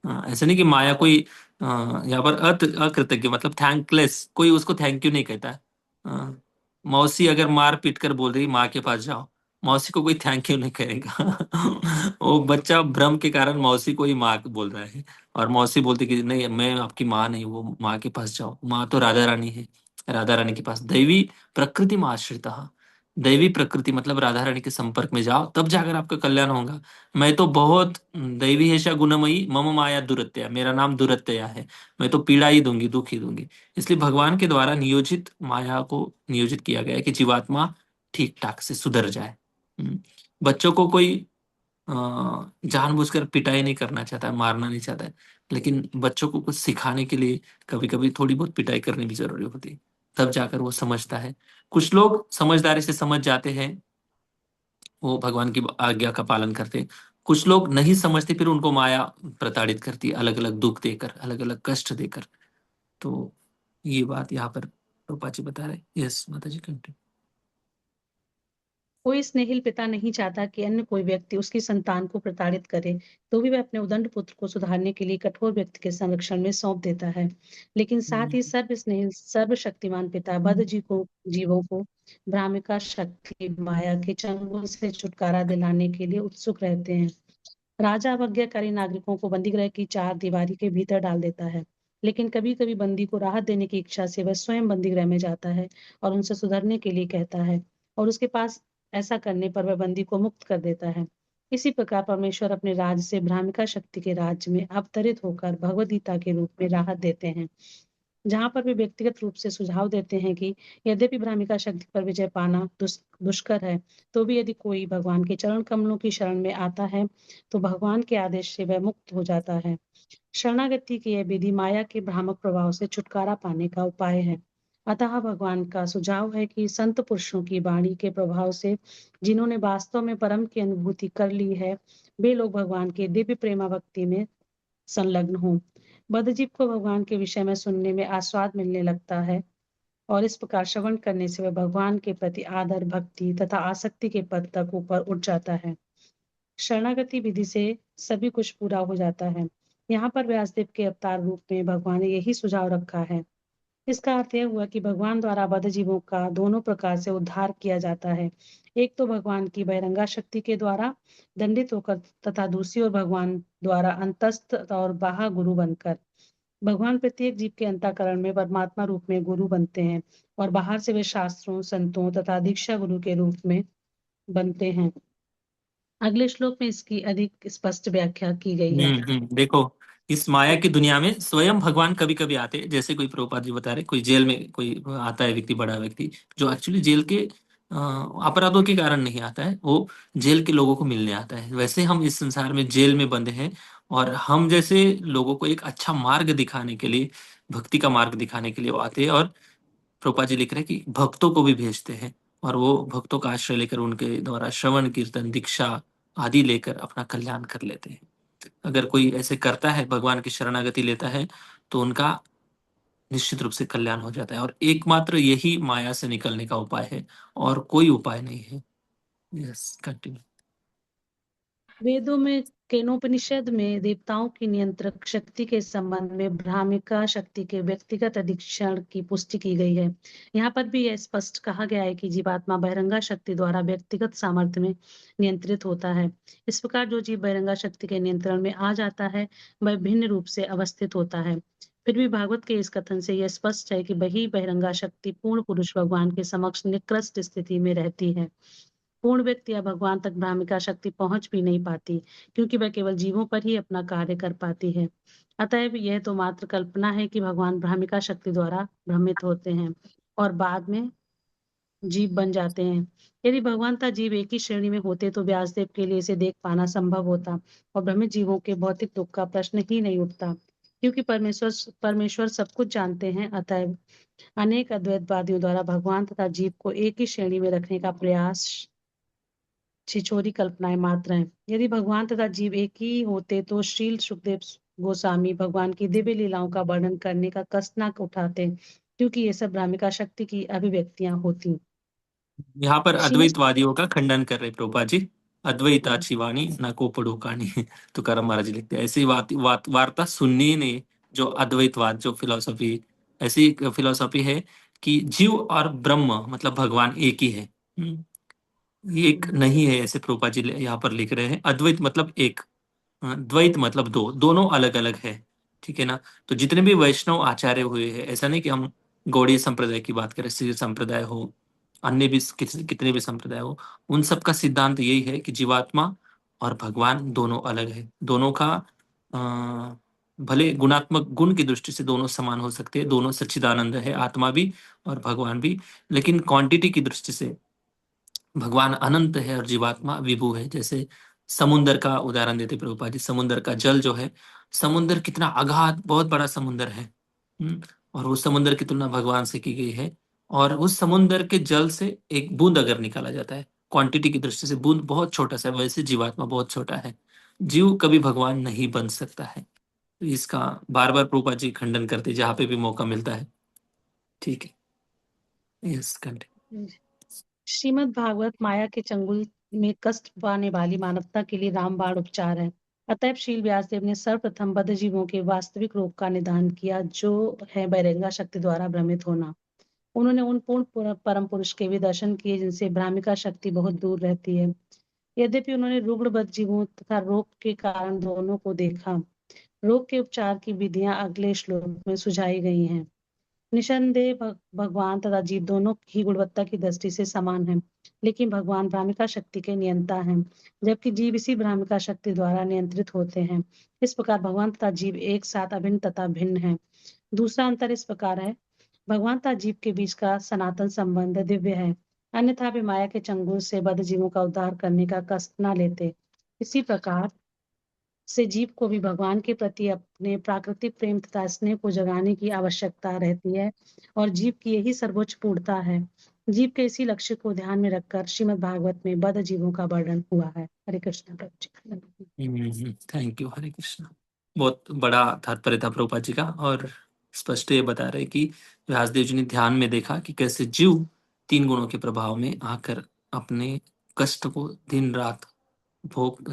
हाँ, ऐसा नहीं कि माया कोई यहाँ पर अकृतज्ञ मतलब थैंकलेस, कोई उसको थैंक यू नहीं कहता है। हाँ, मौसी अगर मार पीट कर बोल रही माँ के पास जाओ, मौसी को कोई थैंक यू नहीं करेगा। वो बच्चा भ्रम के कारण मौसी को ही माँ बोल रहा है, और मौसी बोलती कि नहीं मैं आपकी माँ नहीं, वो माँ के पास जाओ, माँ तो राधा रानी है, राधा रानी के पास दैवी प्रकृति में आश्रिता। दैवी प्रकृति मतलब राधा रानी के संपर्क में जाओ, तब जाकर आपका कल्याण होगा। मैं तो बहुत दैवी हेषा गुणमयी मम माया दुरत्या, मेरा नाम दुरत्या है, मैं तो पीड़ा ही दूंगी, दुख ही दूंगी। इसलिए भगवान के द्वारा नियोजित माया को नियोजित किया गया है कि जीवात्मा ठीक ठाक से सुधर जाए। बच्चों को कोई जानबूझकर पिटाई नहीं करना चाहता है, मारना नहीं चाहता है, लेकिन बच्चों को कुछ सिखाने के लिए कभी कभी थोड़ी बहुत पिटाई करनी भी जरूरी होती है, तब जाकर वो समझता है। कुछ लोग समझदारी से समझ जाते हैं, वो भगवान की आज्ञा का पालन करते हैं। कुछ लोग नहीं समझते, फिर उनको माया प्रताड़ित करती है, अलग अलग दुख देकर, अलग अलग कष्ट देकर। तो ये बात यहाँ पर रूपा जी बता रहे। यस माता जी कंटिन्यू। कोई स्नेहिल पिता नहीं चाहता कि अन्य कोई व्यक्ति उसकी संतान को प्रताड़ित करे, तो भी वह अपने उदंड पुत्र को सुधारने के लिए कठोर व्यक्ति के संरक्षण में सौंप देता है। लेकिन साथ ही सर्व स्नेहिल सर्वशक्तिमान पिता बद्ध जीवों को भ्रामिका शक्ति माया के चंगुल से छुटकारा दिलाने के लिए उत्सुक रहते हैं। राजा अवज्ञाकारी नागरिकों को बंदीगृह की चार दीवारी के भीतर डाल देता है, लेकिन कभी कभी बंदी को राहत देने की इच्छा से वह स्वयं बंदीगृह में जाता है और उनसे सुधरने के लिए कहता है, और उसके पास ऐसा करने पर वह बंदी को मुक्त कर देता है। इसी प्रकार परमेश्वर अपने राज से भ्रामिका शक्ति के राज्य में अवतरित होकर भगवद गीता के रूप में राहत देते हैं, जहां पर वे व्यक्तिगत रूप से सुझाव देते हैं कि यद्यपि भ्रामिका शक्ति पर विजय पाना दुष्कर है, तो भी यदि कोई भगवान के चरण कमलों की शरण में आता है, तो भगवान के आदेश से वह मुक्त हो जाता है। शरणागति की यह विधि माया के भ्रामक प्रभाव से छुटकारा पाने का उपाय है। अतः भगवान का सुझाव है कि संत पुरुषों की वाणी के प्रभाव से जिन्होंने वास्तव में परम की अनुभूति कर ली है, वे लोग भगवान के दिव्य प्रेमा भक्ति में संलग्न हों। बद्धजीव को भगवान के विषय में सुनने में आस्वाद मिलने लगता है, और इस प्रकार श्रवण करने से वह भगवान के प्रति आदर, भक्ति तथा आसक्ति के पद तक ऊपर उठ जाता है। शरणागति विधि से सभी कुछ पूरा हो जाता है। यहाँ पर व्यासदेव के अवतार रूप में भगवान ने यही सुझाव रखा है। इसका अर्थ यह हुआ कि भगवान द्वारा बद्ध जीवों का दोनों प्रकार से उद्धार किया जाता है। एक तो भगवान की बहिरंगा शक्ति के द्वारा दंडित होकर, तथा दूसरी ओर भगवान द्वारा अंतस्थ और बाह्य गुरु बनकर। भगवान प्रत्येक जीव के अंतःकरण में परमात्मा रूप में गुरु बनते हैं, और बाहर से वे शास्त्रों, संतों तथा दीक्षा गुरु के रूप में बनते हैं। अगले श्लोक में इसकी अधिक स्पष्ट व्याख्या की गई है। देखो, इस माया की दुनिया में स्वयं भगवान कभी कभी आते हैं, जैसे कोई प्रभुपाद जी बता रहे, कोई जेल में कोई आता है व्यक्ति, बड़ा व्यक्ति, जो एक्चुअली जेल के अपराधों के कारण नहीं आता है, वो जेल के लोगों को मिलने आता है। वैसे हम इस संसार में जेल में बंद हैं, और हम जैसे लोगों को एक अच्छा मार्ग दिखाने के लिए, भक्ति का मार्ग दिखाने के लिए वो आते हैं, और प्रभुपाद जी लिख रहे हैं कि भक्तों को भी भेजते हैं, और वो भक्तों का आश्रय लेकर उनके द्वारा श्रवण कीर्तन दीक्षा आदि लेकर अपना कल्याण कर लेते हैं। अगर कोई ऐसे करता है, भगवान की शरणागति लेता है, तो उनका निश्चित रूप से कल्याण हो जाता है, और एकमात्र यही माया से निकलने का उपाय है, और कोई उपाय नहीं है। Yes, continue. वेदों में केनोपनिषद में देवताओं की नियंत्रक शक्ति के संबंध में भ्रामिका शक्ति के व्यक्तिगत अधिक्षण की पुष्टि की गई है। यहाँ पर भी यह स्पष्ट कहा गया है कि जीवात्मा बहिरंगा शक्ति द्वारा व्यक्तिगत सामर्थ्य में नियंत्रित होता है। इस प्रकार जो जीव बहिरंगा शक्ति के नियंत्रण में आ जाता है, वह भिन्न रूप से अवस्थित होता है। फिर भी भागवत के इस कथन से यह स्पष्ट है कि वही बहिरंगा शक्ति पूर्ण पुरुष भगवान के समक्ष निकृष्ट स्थिति में रहती है। पूर्ण व्यक्ति या भगवान तक भ्रामिका शक्ति पहुंच भी नहीं पाती, क्योंकि वह केवल जीवों पर ही अपना कार्य कर पाती है। अतएव यह तो मात्र कल्पना है कि भगवान भ्रामिका शक्ति द्वारा भ्रमित होते हैं और बाद में जीव बन जाते हैं। यदि भगवान था जीव एक ही श्रेणी में होते तो व्यासदेव के लिए इसे देख पाना संभव होता और भ्रमित जीवों के भौतिक दुख का प्रश्न ही नहीं उठता, क्योंकि परमेश्वर सब कुछ जानते हैं। अतएव अनेक अद्वैतवादियों द्वारा भगवान तथा जीव को एक ही श्रेणी में रखने का प्रयास छिछोरी कल्पनाएं मात्र हैं। यदि भगवान तथा जीव एक ही होते तो श्रील सुखदेव गोस्वामी भगवान की दिव्य लीलाओं का वर्णन करने का कष्ट न उठाते, क्योंकि ये सब भ्रामिका शक्ति की अभिव्यक्तियां होती। यहाँ पर श्रीमद अद्वैतवादियों का खंडन कर रहे प्रभुपाद जी। अद्वैताची वाणी ना को पढ़ो कहानी, तुकाराम महाराज जी लिखते हैं। ऐसी वार्ता सुननी नहीं, जो अद्वैतवाद, जो फिलोसफी, ऐसी फिलोसफी है कि जीव और ब्रह्म मतलब भगवान एक ही है। एक नहीं है, ऐसे प्रभुपाद जी यहाँ पर लिख रहे हैं। अद्वैत मतलब एक, द्वैत मतलब दो, दोनों अलग अलग है। ठीक है ना। तो जितने भी वैष्णव आचार्य हुए हैं, ऐसा नहीं कि हम गौड़ीय संप्रदाय की बात करें, श्री संप्रदाय हो, अन्य भी कितने भी संप्रदाय हो, उन सब का सिद्धांत यही है कि जीवात्मा और भगवान दोनों अलग है। दोनों का भले गुणात्मक गुण की दृष्टि से दोनों समान हो सकते हैं, दोनों सच्चिदानंद है, आत्मा भी और भगवान भी, लेकिन क्वांटिटी की दृष्टि से भगवान अनंत है और जीवात्मा विभु है। जैसे समुन्दर का उदाहरण देते प्रभुपाद जी। समुन्दर का जल जो है, समुन्दर कितना अगाध, बहुत बड़ा समुन्दर है, और उस समुन्दर की तुलना भगवान से की गई है। और उस समुन्दर के जल से एक बूंद अगर निकाला जाता है, क्वांटिटी की दृष्टि से बूंद बहुत छोटा सा है, वैसे जीवात्मा बहुत छोटा है। जीव कभी भगवान नहीं बन सकता है। तो इसका बार बार प्रभुपाद जी खंडन करते जहां पे भी मौका मिलता है। ठीक है, यस, कंटिन्यू। श्रीमद् भागवत माया के चंगुल में कष्ट पाने वाली मानवता के लिए रामबाण उपचार है। अतएव शील व्यासदेव ने सर्वप्रथम बद्ध जीवों के वास्तविक रोग का निदान किया, जो है बहिरंगा शक्ति द्वारा भ्रमित होना। उन्होंने उन पूर्ण परम पुरुष के भी दर्शन किए जिनसे भ्रामिका शक्ति बहुत दूर रहती है। यद्यपि उन्होंने रुग्ण बद्ध जीवों तथा रोग के कारण दोनों को देखा। रोग के उपचार की विधियां अगले श्लोक में सुझाई गई हैं। निसंदेह भगवान तथा जीव दोनों ही गुणवत्ता की दृष्टि से समान हैं, लेकिन भगवान भ्रामिका शक्ति के नियंता हैं, जबकि जीव इसी भ्रामिका शक्ति द्वारा नियंत्रित होते हैं। इस प्रकार भगवान तथा जीव एक साथ अभिन्न तथा भिन्न हैं। दूसरा अंतर इस प्रकार है, भगवान तथा जीव के बीच का सनातन संबंध दिव्य है, अन्यथा वे माया के चंगुल से बद्ध जीवों का उद्धार करने का कष्ट न लेते। इसी प्रकार से जीव को भी भगवान के प्रति अपने प्राकृतिक प्रेम तथा स्नेह को जगाने की आवश्यकता रहती है, और जीव की यही सर्वोच्च पूर्णता है। जीव के इसी लक्ष्य को ध्यान में रखकर श्रीमद् भागवत में बद्ध जीवों का वर्णन हुआ है। हरे कृष्ण प्रभु जी। थैंक यू, हरे कृष्ण। बहुत बड़ा तात्पर्य था प्रभुपाद जी का, और स्पष्ट ये बता रहे कि व्यासदेव जी ने ध्यान में देखा कि कैसे जीव तीन गुणों के प्रभाव में आकर अपने कष्ट को दिन रात भोग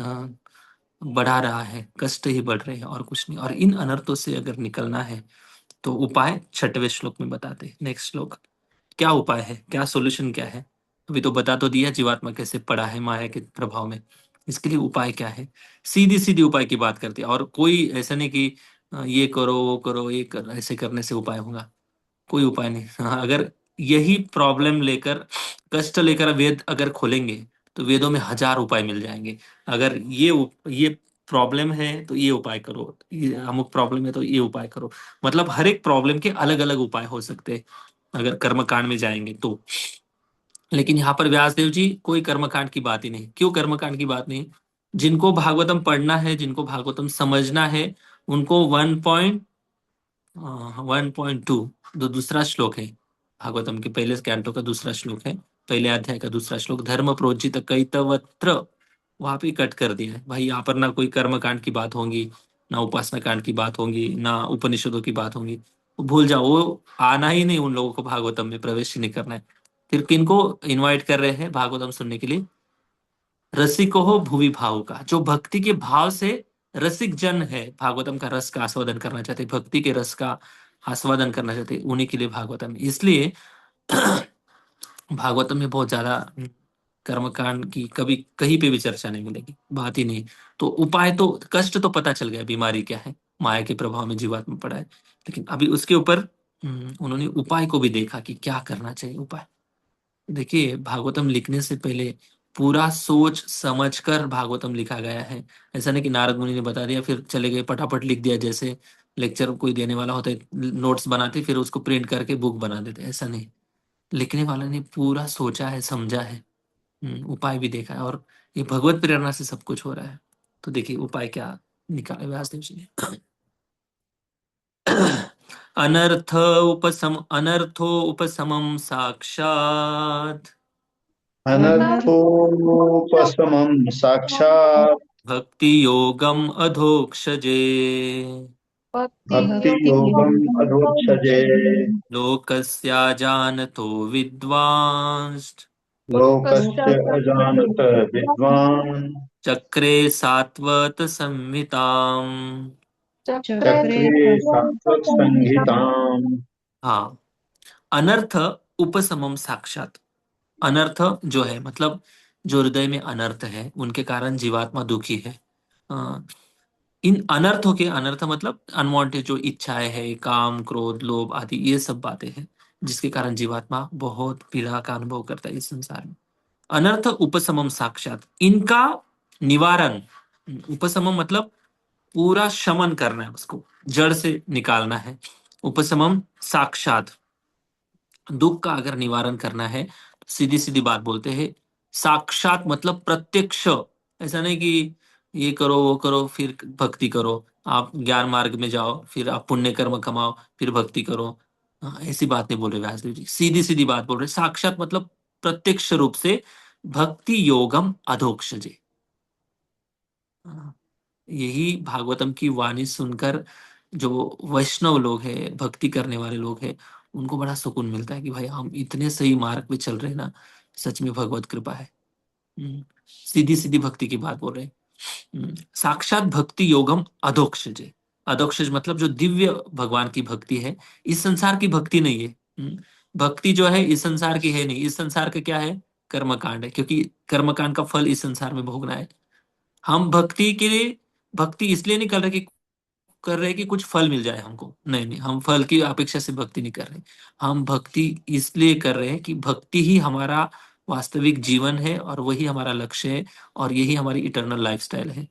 बढ़ा रहा है, कष्ट ही बढ़ रहे हैं और कुछ नहीं। और इन अनर्थों से अगर निकलना है तो उपाय 6वें श्लोक में बताते हैं। नेक्स्ट श्लोक, क्या उपाय है, क्या सॉल्यूशन क्या है? अभी तो बता तो दिया जीवात्मा कैसे पड़ा है माया के प्रभाव में, इसके लिए उपाय क्या है? सीधी सीधी उपाय की बात करते हैं, और कोई ऐसा नहीं कि ये करो वो करो, ऐसे करने से उपाय होगा, कोई उपाय नहीं। हाँ, अगर यही प्रॉब्लम लेकर, कष्ट लेकर वेद अगर खोलेंगे तो वेदों में 1000 उपाय मिल जाएंगे। अगर ये प्रॉब्लम है तो ये उपाय करो, ये अमुक प्रॉब्लम है तो ये उपाय करो, मतलब हर एक प्रॉब्लम के अलग अलग उपाय हो सकते हैं अगर कर्मकांड में जाएंगे तो। लेकिन यहाँ पर व्यासदेव जी कोई कर्मकांड की बात ही नहीं। क्यों कर्मकांड की बात नहीं? जिनको भागवतम पढ़ना है, जिनको भागवतम समझना है, उनको 1.1.2 जो दूसरा श्लोक है, भागवतम के पहले कैंटो का दूसरा श्लोक है, पहले अध्याय का दूसरा श्लोक, धर्म प्रोजित कैतवत्र, वहां पे कट कर दिया है भाई। यहाँ पर ना कोई कर्म कांड की बात होगी, ना उपासना कांड की बात होगी, ना उपनिषदों की बात होगी। वो भूल जाओ, वो आना ही नहीं, उन लोगों को भागवतम में प्रवेश ही नहीं करना है। फिर किनको इनवाइट कर रहे हैं भागवतम सुनने के लिए? रसिको हो भुवि भाव का, जो भक्ति के भाव से रसिक जन है, भागवतम का रस का आस्वादन करना चाहते, भक्ति के रस का आस्वादन करना चाहते, उन्हीं के लिए भागवतम है। इसलिए भागवतम में बहुत ज्यादा कर्मकांड की कभी कहीं पे भी चर्चा नहीं मिलेगी, बात ही नहीं। तो उपाय तो, कष्ट तो पता चल गया बीमारी क्या है, माया के प्रभाव में जीवात्मा पड़ा है, लेकिन अभी उसके ऊपर उन्होंने उपाय को भी देखा कि क्या करना चाहिए उपाय। देखिए, भागवतम लिखने से पहले पूरा सोच समझ कर भागवतम लिखा गया है। ऐसा नहीं कि नारद मुनि ने बता दिया फिर चले गए फटाफट लिख दिया, जैसे लेक्चर कोई देने वाला होता है, नोट्स बनाते फिर उसको प्रिंट करके बुक बना देते, ऐसा नहीं। लिखने वाले ने पूरा सोचा है, समझा है, उपाय भी देखा है, और ये भगवत प्रेरणा से सब कुछ हो रहा है। तो देखिए उपाय क्या निकाले व्यासदेव जी ने। अनर्थो उपशमम साक्षात, अनर्थोपशमं साक्षात् भक्ति योगम अधोक्षजे, भक्ति भक्ति योगम योगम अधोक्षजे, लोकस्या जानतो विद्वांस, लोकस्य अजानत विद्वान्, चक्रे सात्वत संहिताम। चक्रे चक्रे सात्वत संहिताम्। हाँ, अनर्थ उपशमम साक्षात। अनर्थ जो है मतलब जो हृदय में अनर्थ है, उनके कारण जीवात्मा दुखी है। अ, इन अनर्थों के, अनर्थ मतलब अनवांटेड जो इच्छाएं है, काम क्रोध लोभ आदि, ये सब बातें हैं जिसके कारण जीवात्मा बहुत पीड़ा का अनुभव करता है इस संसार में। अनर्थ उपशमम साक्षात, इनका निवारण, उपशमम मतलब पूरा शमन करना है, उसको जड़ से निकालना है। उपशमम साक्षात, दुख का अगर निवारण करना है तो सीधी सीधी बात बोलते हैं, साक्षात मतलब प्रत्यक्ष। ऐसा नहीं कि ये करो वो करो फिर भक्ति करो, आप ज्ञान मार्ग में जाओ फिर आप पुण्य कर्म कमाओ फिर भक्ति करो। ऐसी बात नहीं बोल रहे व्यासदेव जी, सीधी सीधी बात बोल रहे। साक्षात मतलब प्रत्यक्ष रूप से, भक्ति योगम अधोक्षजे। हाँ, यही भागवतम की वाणी सुनकर जो वैष्णव लोग हैं, भक्ति करने वाले लोग हैं, उनको बड़ा सुकून मिलता है कि भाई हम इतने सही मार्ग पे चल रहे हैं ना, सच में भगवत कृपा है। सीधी सीधी भक्ति की बात बोल रहे हैं। साक्षात भक्ति योगम अधोक्षज। अधोक्षज मतलब जो दिव्य भगवान की भक्ति है, इस संसार की भक्ति नहीं है। भक्ति जो है इस संसार की है नहीं, इस संसार का क्या है, कर्मकांड है, क्योंकि कर्मकांड का फल इस संसार में भोगना है। हम भक्ति के लिए, भक्ति इसलिए नहीं कर रहे कि कुछ फल मिल जाए हमको, नहीं नहीं, हम फल की अपेक्षा से भक्ति नहीं कर रहे। हम भक्ति इसलिए कर रहे हैं कि भक्ति ही हमारा वास्तविक जीवन है और वही हमारा लक्ष्य है, और यही हमारी इटर्नल लाइफस्टाइल है।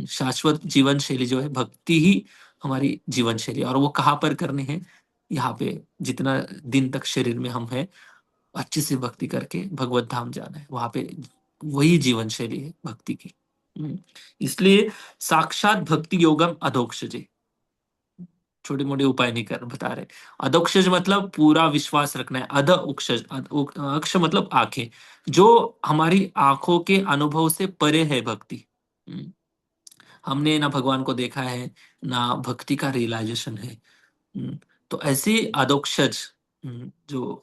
शाश्वत जीवन शैली जो है, भक्ति ही हमारी जीवन शैली है। और वो कहाँ पर करनी है, यहाँ पे जितना दिन तक शरीर में हम हैं, अच्छे से भक्ति करके भगवत धाम जाना है, वहां पे वही जीवन शैली है भक्ति की। इसलिए साक्षात भक्ति योगम अधोक्षजे, छोटे मोटे उपाय नहीं कर बता रहे। अधोक्षज मतलब पूरा विश्वास रखना है। अध उक्षज, अक्ष मतलब आंखें, जो हमारी आंखों के अनुभव से परे है भक्ति। हम्म, हमने ना भगवान को देखा है, ना भक्ति का रियलाइजेशन है। तो ऐसे अधोक्षज, जो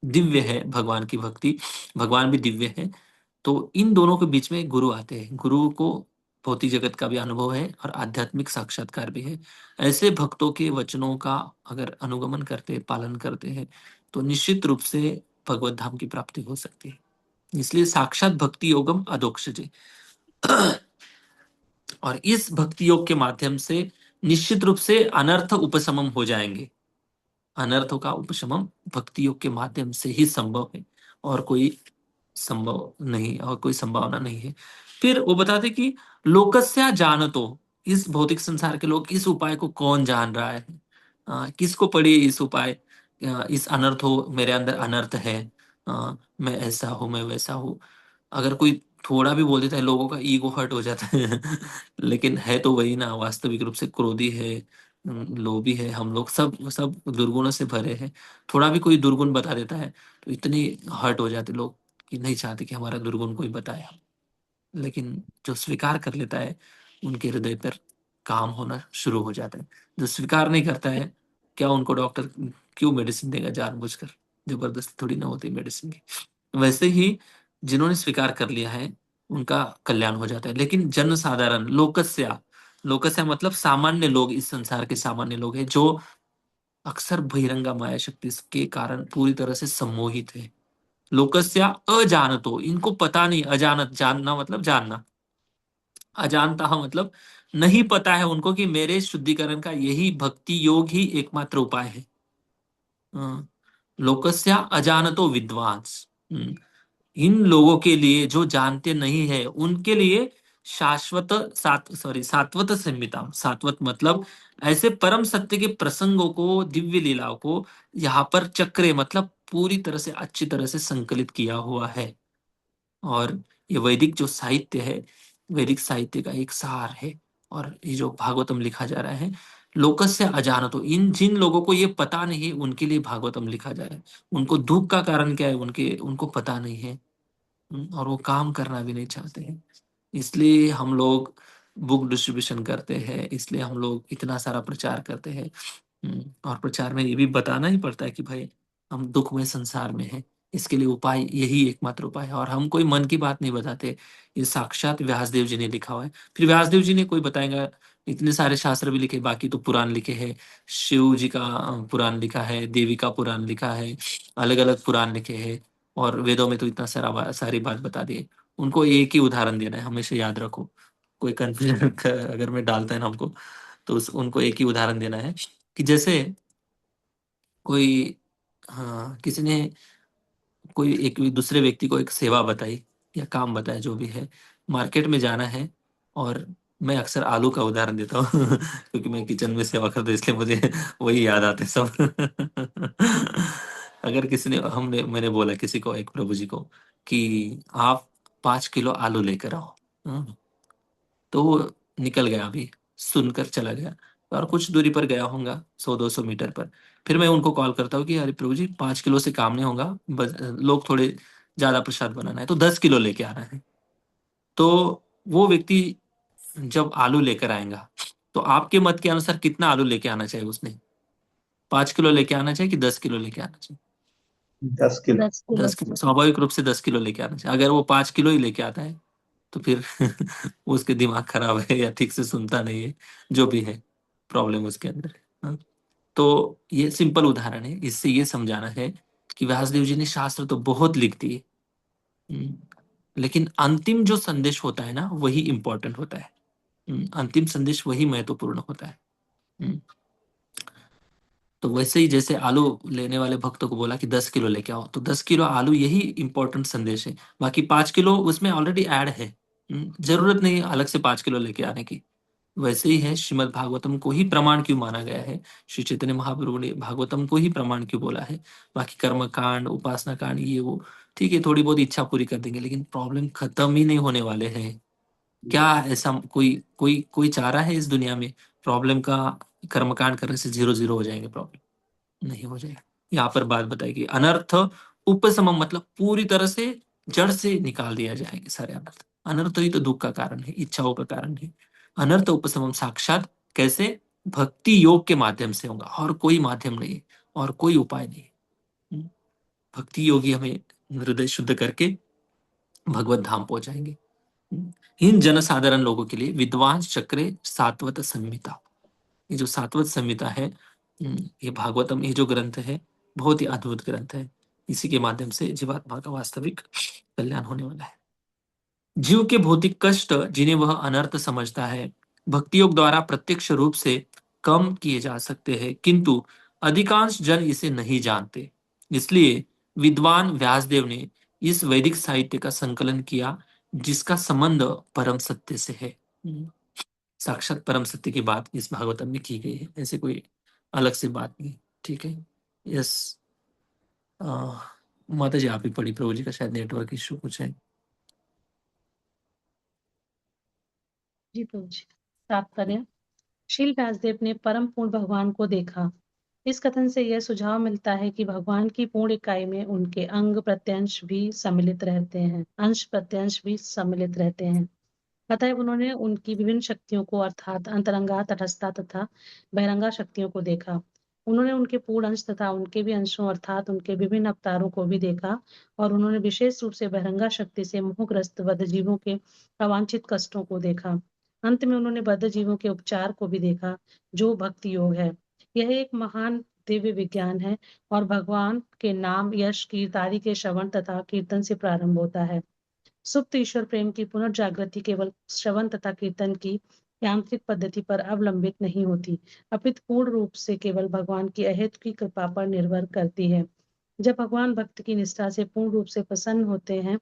दिव्य है भगवान की भक्ति, भगवान भी दिव्य है, तो इन दोनों के बीच में गुरु आते हैं। गुरु को भौतिक जगत का भी अनुभव है और आध्यात्मिक साक्षात्कार भी है। ऐसे भक्तों के वचनों का अगर अनुगमन करते हैं, पालन करते हैं, तो निश्चित रूप से भगवत धाम की प्राप्ति हो सकती है। इसलिए साक्षात भक्ति योगम अधोक्षजे। और इस भक्ति योग के माध्यम से निश्चित रूप से अनर्थ उपशमन हो जाएंगे। अनर्थों का उपशमन भक्ति योग के माध्यम से ही संभव है, और कोई संभव नहीं, और कोई संभावना नहीं है। फिर वो बताते कि लोकस्या जानतो, इस भौतिक संसार के लोग, इस उपाय को कौन जान रहा है, किसको पढ़िए इस उपाय, इस अनर्थ हो, मेरे अंदर अनर्थ है, मैं ऐसा हूं मैं वैसा हूं। अगर कोई थोड़ा भी बोल देता है लोगों का ईगो हर्ट हो जाता है लेकिन है तो वही ना, वास्तविक रूप से क्रोधी है, लोभी है, हम लोग सब सब दुर्गुणों से भरे हैं। थोड़ा भी कोई दुर्गुण बता देता है तो इतने हर्ट हो जाते लोग कि नहीं चाहते कि हमारा दुर्गुण कोई बताए। लेकिन जो स्वीकार कर लेता है उनके हृदय पर काम होना शुरू हो जाता है। जो स्वीकार नहीं करता है, क्या उनको डॉक्टर क्यों मेडिसिन देगा जानबूझकर? जबरदस्ती थोड़ी ना होती मेडिसिन की। वैसे ही जिन्होंने स्वीकार कर लिया है उनका कल्याण हो जाता है। लेकिन जन साधारण लोकस्या, लोकस्या मतलब सामान्य लोग, इस संसार के सामान्य लोग हैं जो अक्सर बहिरंगा माया शक्ति के कारण पूरी तरह से सम्मोहित है। लोकस्या अजानतो, इनको पता नहीं, अजानत जानना मतलब जानना, अजानता मतलब नहीं पता है उनको कि मेरे शुद्धिकरण का यही भक्ति योग ही एकमात्र उपाय है। हाँ, लोकस्या अजानतो विद्वांस, इन लोगों के लिए जो जानते नहीं है उनके लिए शाश्वत सात्वत संहिता, सात्वत मतलब ऐसे परम सत्य के प्रसंगों को, दिव्य लीलाओं को यहाँ पर चक्रे मतलब पूरी तरह से अच्छी तरह से संकलित किया हुआ है। और ये वैदिक जो साहित्य है, वैदिक साहित्य का एक सार है। और ये जो भागवतम लिखा जा रहा है, लोकस्य अजानतो, इन जिन लोगों को ये पता नहीं है उनके लिए भागवतम लिखा जा रहा है। उनको दुख का कारण क्या है उनको पता नहीं है। और वो काम करना भी नहीं चाहते हैं। इसलिए हम लोग बुक डिस्ट्रीब्यूशन करते हैं, इसलिए हम लोग इतना सारा प्रचार करते हैं। और प्रचार में ये भी बताना ही पड़ता है कि भाई हम दुखमय संसार में हैं, इसके लिए उपाय यही एकमात्र उपाय है। और हम कोई मन की बात नहीं बताते, ये साक्षात व्यासदेव जी ने लिखा हुआ है। फिर व्यासदेव जी ने कोई बताएगा, इतने सारे शास्त्र भी लिखे, बाकी तो पुराण लिखे हैं। शिव जी का पुराण लिखा है, देवी का पुराण लिखा है, अलग अलग पुराण लिखे हैं। और वेदों में तो इतना सारी बात बता दी है। उनको एक ही उदाहरण देना है, हमेशा याद रखो। कोई कंफ्यूजन अगर में डालता है ना हमको, तो उनको एक ही उदाहरण देना है कि जैसे कोई, हाँ, किसी ने कोई एक दूसरे व्यक्ति को एक सेवा बताई या काम बताया, जो भी है, मार्केट में जाना है। और मैं अक्सर आलू का उदाहरण देता हूँ क्योंकि मैं किचन में सेवा करता हूँ, इसलिए मुझे वही याद आते हैं सब अगर किसी ने हमने मैंने बोला किसी को, एक प्रभु जी को, कि आप 5 किलो आलू लेकर आओ। हाँ, तो वो निकल गया, अभी सुनकर चला गया। और कुछ दूरी पर गया होगा, 100-200 मीटर पर। फिर मैं उनको कॉल करता हूँ कि अरे प्रभु जी, 5 किलो से काम नहीं होगा, बस लोग थोड़े ज्यादा प्रसाद बनाना है तो 10 किलो लेके आना है। तो वो व्यक्ति जब आलू लेकर आएगा, तो आपके मत के अनुसार कितना आलू लेके आना चाहिए उसने? 5 किलो लेके आना चाहिए कि 10 किलो लेके आना चाहिए? 10 किलो। 10 किलो। 10 किलो, स्वाभाविक रूप से 10 किलो लेके आना चाहिए। अगर वो 5 किलो ही लेके आता है तो फिर उसके दिमाग खराब है या ठीक से सुनता नहीं है, जो भी है, प्रॉब्लम उसके अंदर है। हाँ? तो ये सिंपल उदाहरण है, इससे ये समझाना है कि व्यासदेव जी ने शास्त्र तो बहुत लिख दिए, हम्म, लेकिन अंतिम जो संदेश होता है ना, वही इंपॉर्टेंट होता है। अंतिम संदेश वही महत्वपूर्ण होता है। हम्म, तो वैसे ही जैसे आलू लेने वाले भक्तों को बोला कि 10 किलो लेके आओ, तो 10 किलो आलू यही इंपॉर्टेंट संदेश है। बाकी 5 किलो उसमें ऑलरेडी ऐड है। जरूरत नहीं है अलग से 5 किलो लेके आने की। वैसे ही है, श्रीमद् भागवतम को ही प्रमाण क्यों माना गया है? श्री चैतन्य महाप्रभु ने भागवतम को ही प्रमाण क्यों बोला है? बाकी कर्म कांड, उपासना कांड, ये वो ठीक है, थोड़ी बहुत इच्छा पूरी कर देंगे, लेकिन प्रॉब्लम खत्म ही नहीं होने वाले हैं। क्या ऐसा कोई कोई कोई चाह रहा है इस दुनिया में प्रॉब्लम का कर्मकांड करने से जीरो जीरो हो जाएंगे? प्रॉब्लम नहीं हो जाएगा। यहाँ पर बात बताएगी अनर्थ उपशमम मतलब पूरी तरह से जड़ से निकाल दिया जाएंगे सारे अनर्थ। अनर्थ ही तो दुख का कारण है, इच्छाओं का कारण है। अनर्थ उपशमम साक्षात कैसे? भक्ति योग के माध्यम से होगा, और कोई माध्यम नहीं है, और कोई उपाय नहीं है। हम्म, भक्ति योगी हमें हृदय शुद्ध करके भगवत धाम पहुंचाएंगे। इन जनसाधारण लोगों के लिए विद्वान चक्रे सात्वत संहिता, ये जो सात्वत संहिता है, ये भागवतम, ये जो ग्रंथ है, बहुत ही अद्भुत ग्रंथ है। इसी के माध्यम से जीवात्मा का वास्तविक कल्याण होने वाला है। जीव के भौतिक कष्ट जिन्हें वह अनर्थ समझता है, भक्ति योग द्वारा प्रत्यक्ष रूप से कम किए जा सकते हैं, किंतु अधिकांश जन इसे नहीं जानते। इसलिए विद्वान व्यासदेव ने इस वैदिक साहित्य का संकलन किया, जिसका संबंध परम सत्य से है। साक्षात परम सत्य की बात इस भागवतम में की गई है, ऐसे कोई अलग से बात नहीं। ठीक है। यस। माता जी आप ही पढ़ी, प्रभु जी का शायद नेटवर्क इशू कुछ है। जी प्रभु जी। तात्पर्य, शील व्यासदेव ने परम पूर्ण भगवान को देखा। इस कथन से यह सुझाव मिलता है कि भगवान की पूर्ण इकाई में उनके अंश प्रत्यंश भी सम्मिलित रहते हैं। अतएव उन्होंने उनकी विभिन्न शक्तियों को अर्थात अंतरंगा, तटस्था तथा बहिरंगा शक्तियों को देखा। उन्होंने उनके पूर्ण अंश तथा उनके भी अंशों अर्थात उनके विभिन्न अवतारों को भी देखा और उन्होंने विशेष रूप से बहिरंगा शक्ति से मोहग्रस्त बद्ध जीवों के अवांछित कष्टों को देखा। अंत में उन्होंने बद्ध जीवों के उपचार को भी देखा, जो भक्ति योग है। यह एक महान दिव्य विज्ञान है और भगवान के नाम, यश, कीर्तादि के श्रवण तथा कीर्तन से प्रारंभ होता है। सुप्त ईश्वर प्रेम की पुनर्जागृति केवल श्रवण तथा कीर्तन की यांत्रिक पद्धति पर अवलंबित नहीं होती, अपितु पूर्ण रूप से केवल भगवान की अहेतु की कृपा पर निर्भर करती है। जब भगवान भक्त की निष्ठा से पूर्ण रूप से प्रसन्न होते हैं,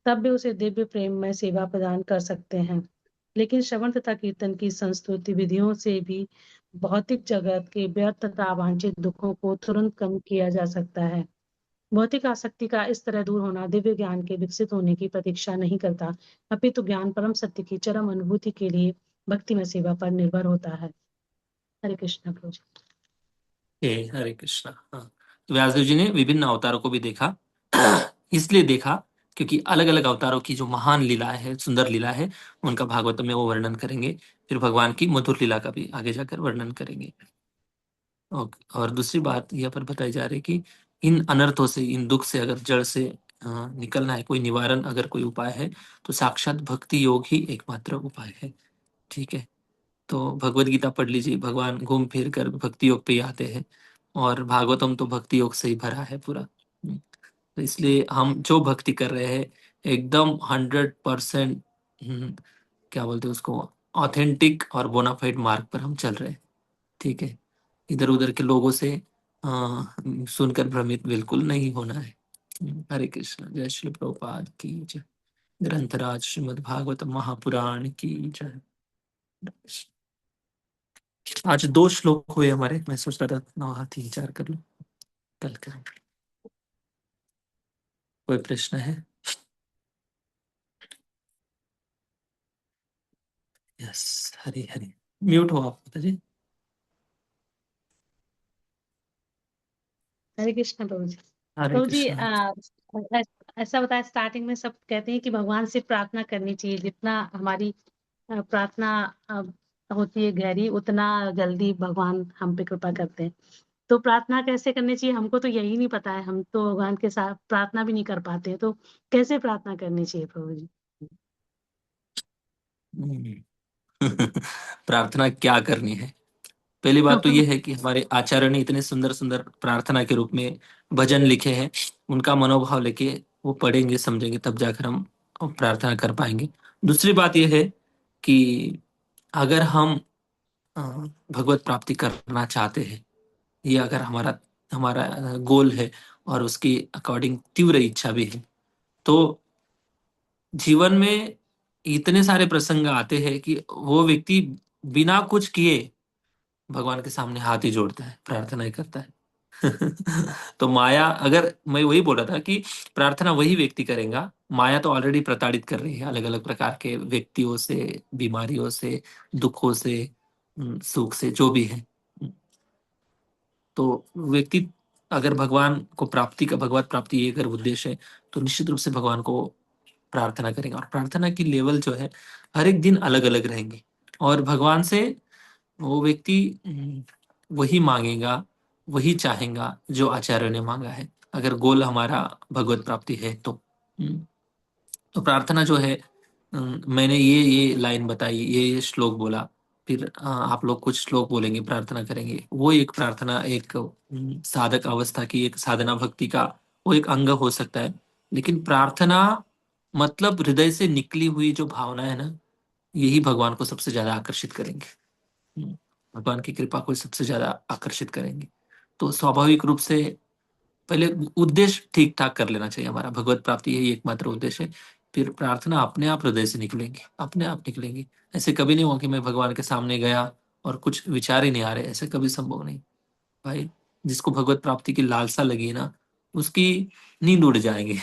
तब वे उसे दिव्य प्रेम में सेवा प्रदान कर सकते हैं। लेकिन श्रवण तथा कीर्तन की संस्तुति विधियों से भी भौतिक जगत के व्यर्थ तथा अवांछित दुखों को तुरंत कम किया जा सकता है। भौतिक आसक्ति का इस तरह दूर होना दिव्य ज्ञान के विकसित होने की प्रतीक्षा नहीं करता, अपितु ज्ञान परम सत्य की चरम अनुभूति के लिए भक्ति में सेवा पर निर्भर होता है। हरे कृष्ण प्रभु जी। हरे कृष्णा। हाँ, तो व्यासदेव जी ने विभिन्न अवतारों को भी देखा। इसलिए देखा क्योंकि अलग अलग अवतारों की जो महान लीला है, सुंदर लीला है, उनका भागवत में वो वर्णन करेंगे। फिर भगवान की मधुर लीला का भी आगे जाकर वर्णन करेंगे। और दूसरी बात यह पर बताई जा रही है कि इन अनर्थों से, इन दुख से अगर जड़ से निकलना है, कोई निवारण अगर कोई उपाय है, तो साक्षात भक्ति योग ही एकमात्र उपाय है। ठीक है, तो भगवत गीता पढ़ लीजिए, भगवान घूम फिर कर भक्ति योग पे ही आते हैं और भागवतम तो भक्ति योग से ही भरा है पूरा। तो इसलिए हम जो भक्ति कर रहे हैं एकदम 100% क्या बोलते हैं उसको, ऑथेंटिक और बोनाफाइड मार्ग पर हम चल रहे हैं। ठीक है, इधर उधर के लोगों से सुनकर भ्रमित बिल्कुल नहीं होना है। हरे कृष्ण। जय श्री प्रभुपाद की जय। ग्रंथराज श्रीमद् भागवत महापुराण की जय। आज 2 श्लोक हुए हमारे, मैं सोच रहा था 9 3 4 कर लूं, कल करेंगे। कोई प्रश्न है? यस, हरी हरी। म्यूट हो आप माता जी। हरे कृष्ण प्रभु जी। हरे प्रभु जी, कृष्ण। ऐसा बताया, स्टार्टिंग में सब कहते हैं कि भगवान से प्रार्थना करनी चाहिए, जितना हमारी प्रार्थना होती है गहरी, उतना जल्दी भगवान हम पे कृपा करते हैं। तो प्रार्थना कैसे करनी चाहिए, हमको तो यही नहीं पता है, हम तो भगवान के साथ प्रार्थना भी नहीं कर पाते, तो कैसे प्रार्थना करनी चाहिए प्रभु जी? प्रार्थना क्या करनी है? पहली बात तो ये है कि हमारे आचार्य ने इतने सुंदर सुंदर प्रार्थना के रूप में भजन लिखे हैं, उनका मनोभाव लेके वो पढ़ेंगे समझेंगे तब जाकर हम प्रार्थना कर पाएंगे। दूसरी बात ये है कि अगर हम अ, भगवत प्राप्ति करना चाहते हैं, ये अगर हमारा हमारा गोल है और उसकी अकॉर्डिंग तीव्र इच्छा भी है, तो जीवन में इतने सारे प्रसंग आते हैं कि वो व्यक्ति बिना कुछ किए भगवान के सामने हाथ ही जोड़ता है, प्रार्थना ही करता है। तो माया, अगर मैं वही बोल रहा था कि प्रार्थना वही व्यक्ति करेगा, माया तो ऑलरेडी प्रताड़ित कर रही है अलग अलग प्रकार के व्यक्तियों से, बीमारियों से, दुखों से, सुख से, जो भी है। तो व्यक्ति अगर भगवान को प्राप्ति का, भगवत प्राप्ति ये अगर उद्देश्य है, तो निश्चित रूप से भगवान को प्रार्थना करेंगे। और प्रार्थना की लेवल जो है हर एक दिन अलग अलग रहेंगे और भगवान से वो व्यक्ति वही मांगेगा, वही चाहेगा जो आचार्य ने मांगा है, अगर गोल हमारा भगवत प्राप्ति है तो। तो प्रार्थना जो है, मैंने ये लाइन बताई, ये श्लोक बोला, फिर आप लोग कुछ श्लोक बोलेंगे, प्रार्थना करेंगे, वो एक प्रार्थना, एक साधक अवस्था की, एक साधना भक्ति का वो एक अंग हो सकता है। लेकिन प्रार्थना मतलब हृदय से निकली हुई जो भावना है ना, यही भगवान को सबसे ज्यादा आकर्षित करेंगे। भगवान की कृपा को सबसे ज्यादा आकर्षित करेंगे। तो स्वाभाविक रूप से पहले उद्देश्य ठीक ठाक कर लेना चाहिए, हमारा भगवत प्राप्ति यही एकमात्र उद्देश्य है। फिर प्रार्थना अपने आप हृदय से निकलेंगी, अपने आप निकलेंगी। ऐसे कभी नहीं हुआ कि मैं भगवान के सामने गया और कुछ विचार ही नहीं आ रहे, ऐसे कभी संभव नहीं। भाई, जिसको भगवत प्राप्ति की लालसा लगी है ना, उसकी नींद उड़ जाएगी।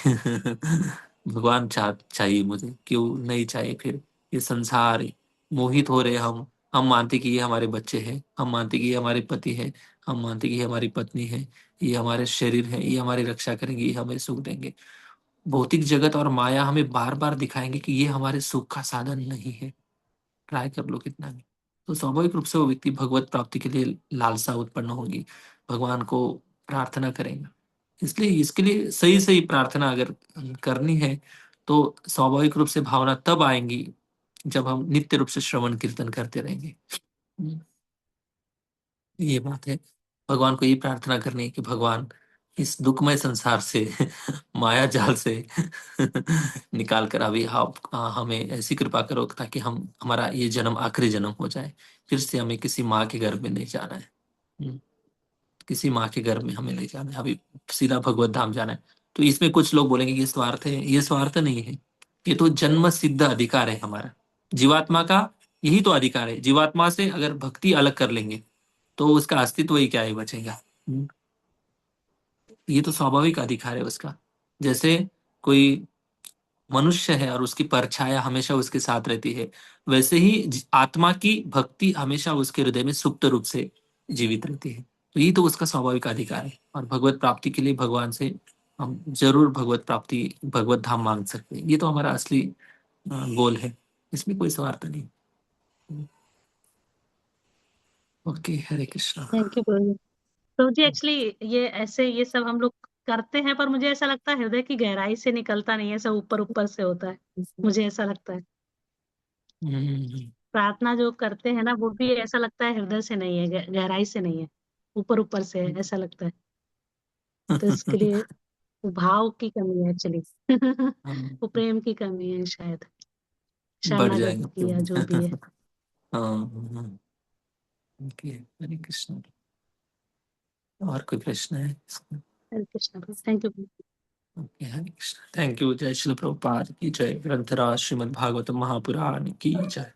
भगवान चाहिए मुझे, क्यों नहीं चाहिए फिर ये संसार, मोहित हो रहे हैं हम मानते कि ये हमारे बच्चे हैं, हम मानते कि ये हमारे पति है, हम मानते कि ये हमारी पत्नी है, ये हमारे शरीर है, ये हमारी रक्षा करेंगे, ये हमें सुख देंगे। भौतिक जगत और माया हमें बार बार दिखाएंगे कि ये हमारे सुख का साधन नहीं है। ट्राई कर लो कितना भी, तो स्वाभाविक रूप से वो व्यक्ति भगवत प्राप्ति के लिए लालसा उत्पन्न होगी, भगवान को प्रार्थना करेगा। इसलिए इसके लिए सही सही प्रार्थना अगर करनी है तो स्वाभाविक रूप से भावना तब आएंगी जब हम नित्य रूप से श्रवण कीर्तन करते रहेंगे। ये बात है। भगवान को ये प्रार्थना करनी है कि भगवान इस दुखमय संसार से माया जाल से निकाल कर अभी आप हमें ऐसी कृपा करो ताकि हम हमारा ये जन्म आखिरी जन्म हो जाए, फिर से हमें किसी माँ के गर्भ में नहीं जाना है। किसी माँ के गर्भ में हमें नहीं जाना है, अभी सीधा भगवत धाम जाना है। तो इसमें कुछ लोग बोलेंगे कि ये स्वार्थ है, ये स्वार्थ नहीं है, ये तो जन्म सिद्ध अधिकार है हमारा, जीवात्मा का यही तो अधिकार है। जीवात्मा से अगर भक्ति अलग कर लेंगे तो उसका अस्तित्व ही क्या ही बचेगा। ये तो स्वाभाविक अधिकार है उसका। जैसे कोई मनुष्य है और उसकी परछाया हमेशा उसके साथ रहती है, वैसे ही आत्मा की भक्ति हमेशा उसके हृदय में सुप्त रूप से जीवित रहती है। तो ये तो उसका स्वाभाविक अधिकार है, और भगवत प्राप्ति के लिए भगवान से हम जरूर भगवत प्राप्ति, भगवत धाम मांग सकते हैं। ये तो हमारा असली गोल है, इसमें कोई स्वार्थ नहीं। Okay, Hare Krishna. Thank you प्रभु। प्रभु जी एक्चुअली ये ऐसे ये सब हम लोग करते हैं, पर मुझे ऐसा लगता है हृदय की गहराई से निकलता नहीं है, सब ऊपर ऊपर से होता है, मुझे ऐसा लगता है। हम्म। प्रार्थना जो करते हैं ना, वो भी ऐसा लगता है हृदय से नहीं है, गहराई से नहीं है, ऊपर ऊपर से है, ऐसा लगता है। तो इसके लिए वो भाव की कमी है एक्चुअली। वो प्रेम की कमी है शायद, बढ़ शरणागति जाएगा की या जो भी है। हाँ। ओके, हरे कृष्ण। और कोई प्रश्न है इसमें? हरे कृष्ण प्रभु, thank you. Okay, Hare Krishna. Thank you. जय श्री प्रभुपाद की जय। ग्रंथराज श्रीमद् भागवत महापुराण की जय।